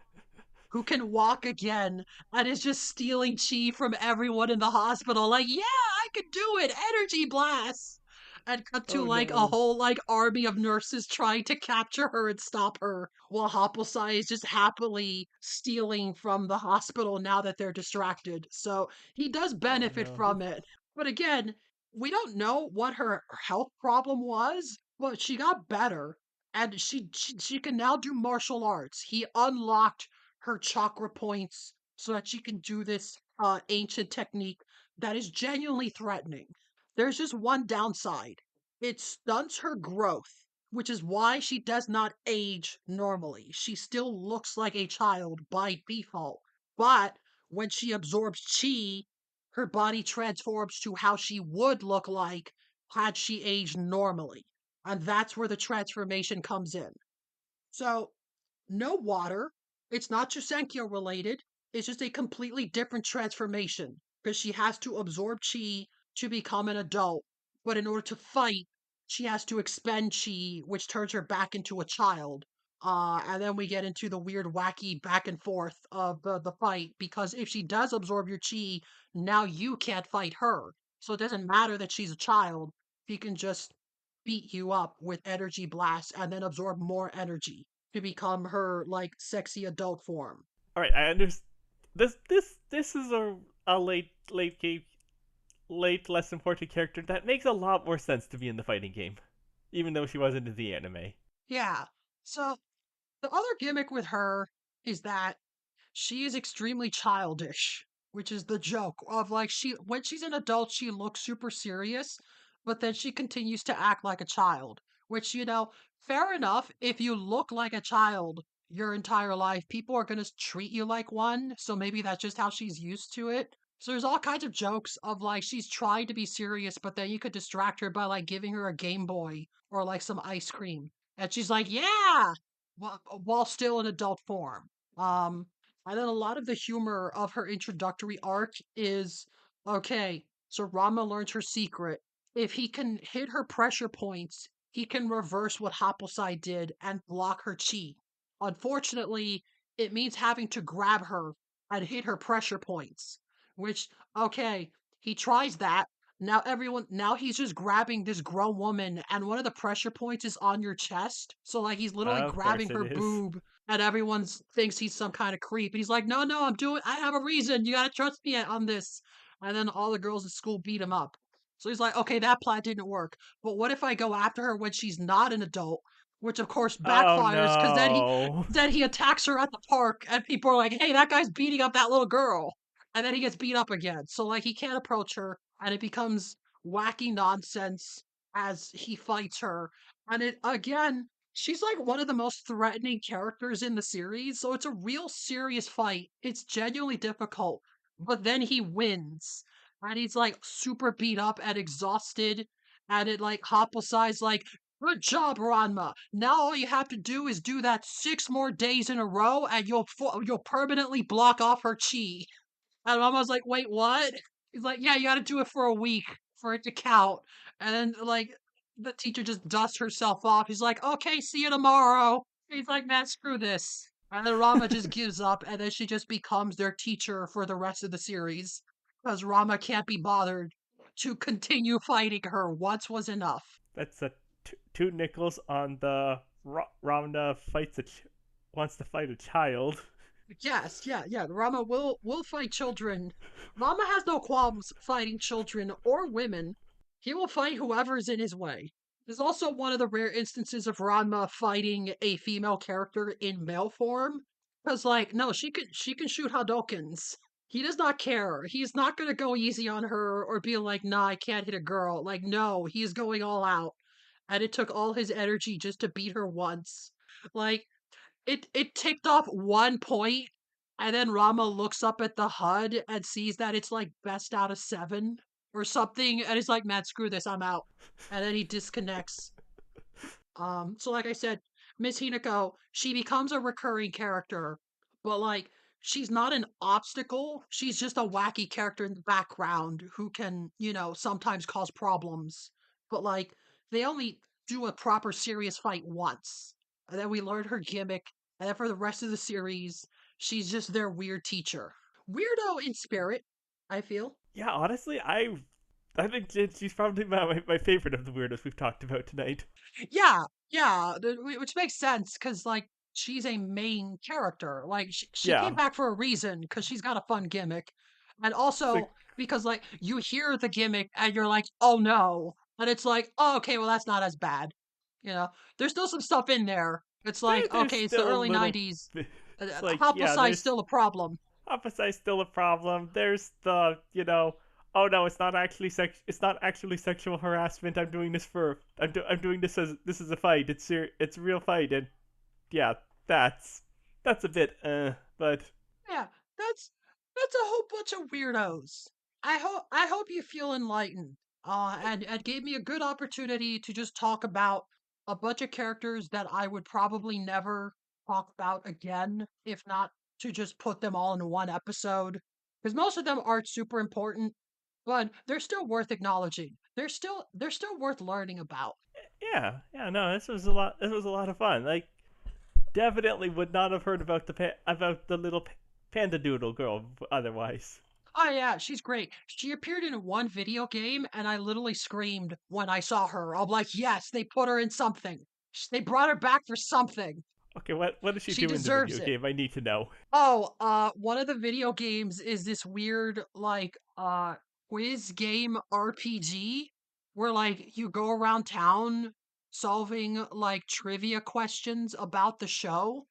A: who can walk again and is just stealing chi from everyone in the hospital. Like, yeah, I could do it. Energy blasts. And cut to
B: Oh
A: like a
B: no.
A: whole like army of nurses trying to capture her and stop her, while Hopplesai is just happily stealing from the hospital now that they're distracted. So he does
B: Oh
A: benefit
B: no.
A: from it. But again, we don't know what her health problem was, but she got better. And she can now do martial arts. He unlocked her chakra points so that she can do this ancient technique that is genuinely threatening. There's just one downside. It stunts her growth, which is why she does not age normally. She still looks like a child by default. But when she absorbs chi, her body transforms to how she would look like had she aged normally. And that's where the transformation comes in. So no water. It's not Chusenkyo related. It's just a completely different transformation because she has to absorb chi to become an adult. But in order to fight, she has to expend chi, which turns her back into a child. And then we get into the weird, wacky back and forth of the fight because if she does absorb your chi, now you can't fight her. So it doesn't matter that she's a child. She can just beat you up with energy blasts and then absorb more energy to become her like sexy adult form.
B: All right, I understand. This is a late less important character that makes a lot more sense to be in the fighting game, even though she wasn't in the anime.
A: Yeah. So the other gimmick with her is that she is extremely childish, which is the joke of like she when she's an adult she looks super serious, but then she continues to act like a child, which fair enough if you look like a child your entire life, people are going to treat you like one, so maybe that's just how she's used to it. So there's all kinds of jokes of like she's trying to be serious, but then you could distract her by like giving her a Game Boy or like some ice cream. And she's like, "Yeah," while still in adult form. Um, and then a lot of the humor of her introductory arc is okay, so Rama learns her secret. If he can hit her pressure points, he can reverse what Haposai did and block her chi. Unfortunately, it means having to grab her and hit her pressure points, which, okay, he tries that. Now he's just grabbing this grown woman, and one of the pressure points is on your chest. So, like, he's literally
B: Of
A: grabbing
B: course it
A: her
B: is.
A: boob and everyone thinks he's some kind of creep. And he's like, "No, no, I have a reason. You gotta trust me on this." And then all the girls at school beat him up. So he's like, "Okay, that plan didn't work. But what if I go after her when she's not an adult?" Which of course
B: Oh
A: backfires because
B: no.
A: then he attacks her at the park, and people are like, "Hey, that guy's beating up that little girl." And then he gets beat up again. So like he can't approach her, and it becomes wacky nonsense as he fights her. And it again, she's like one of the most threatening characters in the series, so it's a real serious fight. It's genuinely difficult, but then he wins. And he's like super beat up and exhausted. And it like Haposai's like, "Good job, Ranma. Now all you have to do is do that 6 more days in a row, and you'll permanently block off her chi." And mom was like, "Wait, what?" He's like, "Yeah, you got to do it for a week for it to count." And then like the teacher just dusts herself off. He's like, "Okay, see you tomorrow." He's like, "Man, screw this." And then Rama just gives up, and then she just becomes their teacher for the rest of the series because Rama can't be bothered to continue fighting her. Once was enough.
B: That's a two nickels on the Ramna wants to fight a child.
A: Yes, yeah, yeah. Rama will fight children. Rama has no qualms fighting children or women. He will fight whoever's in his way. There's also one of the rare instances of Ranma fighting a female character in male form. Because like, no, she can shoot Hadokens. He does not care. He's not gonna go easy on her or be like, "Nah, I can't hit a girl." Like, no, he's going all out. And it took all his energy just to beat her once. Like, it ticked off 1 point, and then Rama looks up at the HUD and sees that it's like best out of 7 or something, and he's like, "Man, screw this, I'm out." And then he disconnects. So like I said, Miss Hinako, she becomes a recurring character, but like she's not an obstacle. She's just a wacky character in the background who can, sometimes cause problems. But like they only do a proper serious fight once. And then we learn her gimmick, and then for the rest of the series, she's just their weird teacher. Weirdo in spirit, I feel.
B: Yeah, honestly, I think she's probably my favorite of the weirdos we've talked about tonight.
A: Yeah, yeah, which makes sense because like she's a main character. Like she came
B: Yeah,
A: back for a reason because she's got a fun gimmick, and
B: it's like
A: also because like you hear the gimmick and you're like, "Oh no," and it's like, "Oh, okay, well that's not as bad." There's still some stuff in there. It's like,
B: there's
A: okay, it's the
B: still a
A: early
B: little
A: '90s.
B: bit. It's like yeah,
A: Haposai is
B: there's
A: still a problem.
B: opposite still a problem. There's the oh no, it's not actually sexual harassment. I'm doing this for I'm doing this as this is a fight. It's a real fight, and yeah, that's a bit but
A: Yeah, that's that's a whole bunch of weirdos. I hope you feel enlightened. And gave me a good opportunity to just talk about a bunch of characters that I would probably never talk about again, if not to just put them all in one episode. Because most of them aren't super important, but they're still worth acknowledging. They're still worth learning about.
B: yeah, no, this was a lot of fun. Like definitely would not have heard about the little panda doodle girl otherwise.
A: Oh yeah, she's great. She appeared in one video game, and I literally screamed when I saw her. I'm like, yes, they put her in something. They brought her back for something.
B: Okay, what does she
A: She
B: do in the
A: deserves
B: video
A: it.
B: game? I need to know.
A: Oh, one of the video games is this weird quiz game RPG where like you go around town solving like trivia questions about the show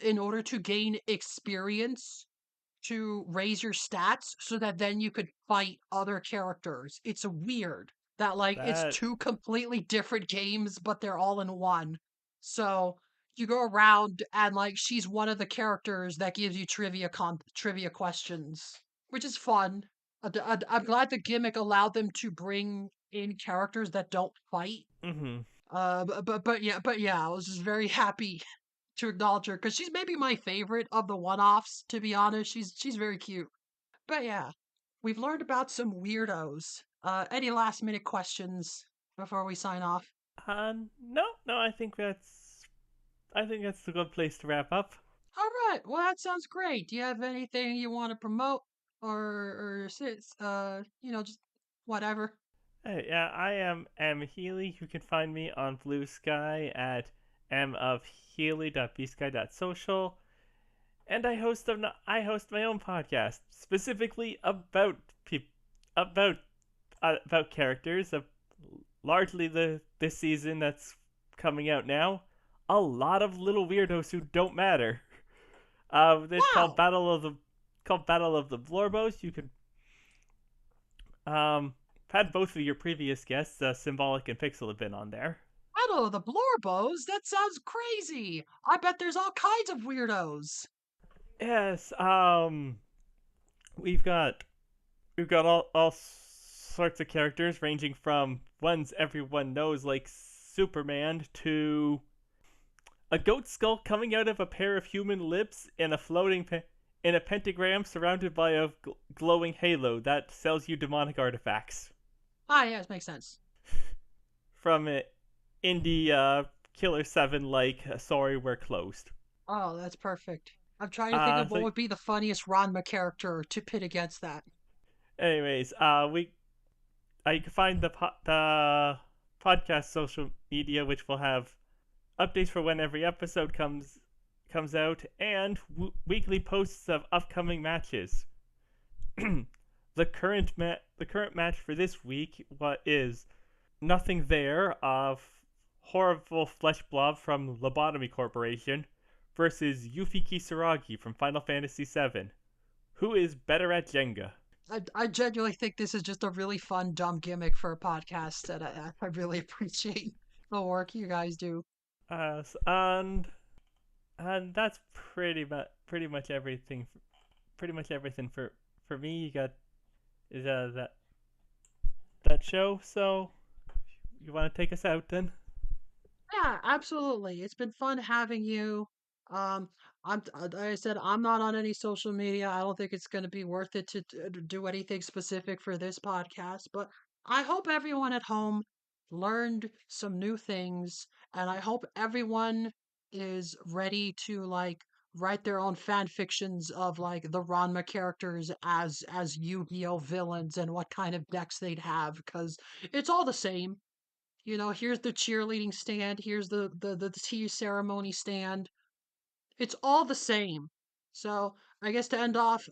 A: in order to gain experience to raise your stats so that then you could fight other characters. It's weird that like it's
B: That
A: two completely different games, but they're all in one. So you go around and like she's one of the characters that gives you trivia questions, which is fun. I'm glad the gimmick allowed them to bring in characters that don't fight.
B: mm-hmm.
A: But yeah, I was just very happy to acknowledge her because she's maybe my favorite of the one-offs. To be honest, she's very cute. But yeah, we've learned about some weirdos. Any last-minute questions before we sign off?
B: No, I think that's a good place to wrap up.
A: All right, well that sounds great. Do you have anything you want to promote just whatever?
B: Hey, yeah, I am M Healy. You can find me on Blue Sky at mofhealy.bsky.social, and I host my own podcast specifically about about characters of largely this season that's coming out now. A lot of little weirdos who don't matter. This
A: Wow,
B: called Battle of the Blorbos. You can had both of your previous guests, Symbolic and Pixel, have been on there.
A: Battle the Blorbos. That sounds crazy. I bet there's all kinds of weirdos.
B: Yes, we've got all sorts of characters ranging from ones everyone knows like Superman to a goat skull coming out of a pair of human lips in in a pentagram surrounded by a glowing halo that sells you demonic artifacts
A: Ah, yes, makes sense.
B: from indie Killer 7 like Sorry We're Closed.
A: Oh, that's perfect. I'm trying to think of what
B: So
A: would be the funniest Ranma character to pit against that.
B: anyways, you can find the podcast social media, which will have updates for when every episode comes out, and weekly posts of upcoming matches. The current match for this week what is Nothing There of Horrible Flesh Blob from Lobotomy Corporation versus Yuffie Kisaragi from Final Fantasy VII. Who is better at Jenga?
A: I genuinely think this is just a really fun, dumb gimmick for a podcast, and I really appreciate the work you guys do.
B: Uh, and that's pretty much everything for me. You got is that show. So you want to take us out then?
A: Yeah, absolutely. It's been fun having you. Um, like I said, I'm not on any social media. I don't think it's going to be worth it to do anything specific for this podcast, but I hope everyone at home learned some new things, and I hope everyone is ready to like write their own fan fictions of like the Ranma characters as Yu-Gi-Oh villains and what kind of decks they'd have, because it's all the same. Here's the cheerleading stand, here's the tea ceremony stand. It's all the same. So I guess to end off,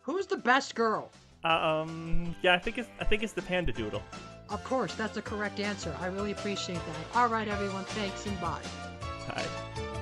A: who's the best girl?
B: Yeah, I think it's the Panda Doodle.
A: Of course, that's the correct answer. I really appreciate that. All right, everyone, thanks and bye.
B: Hi.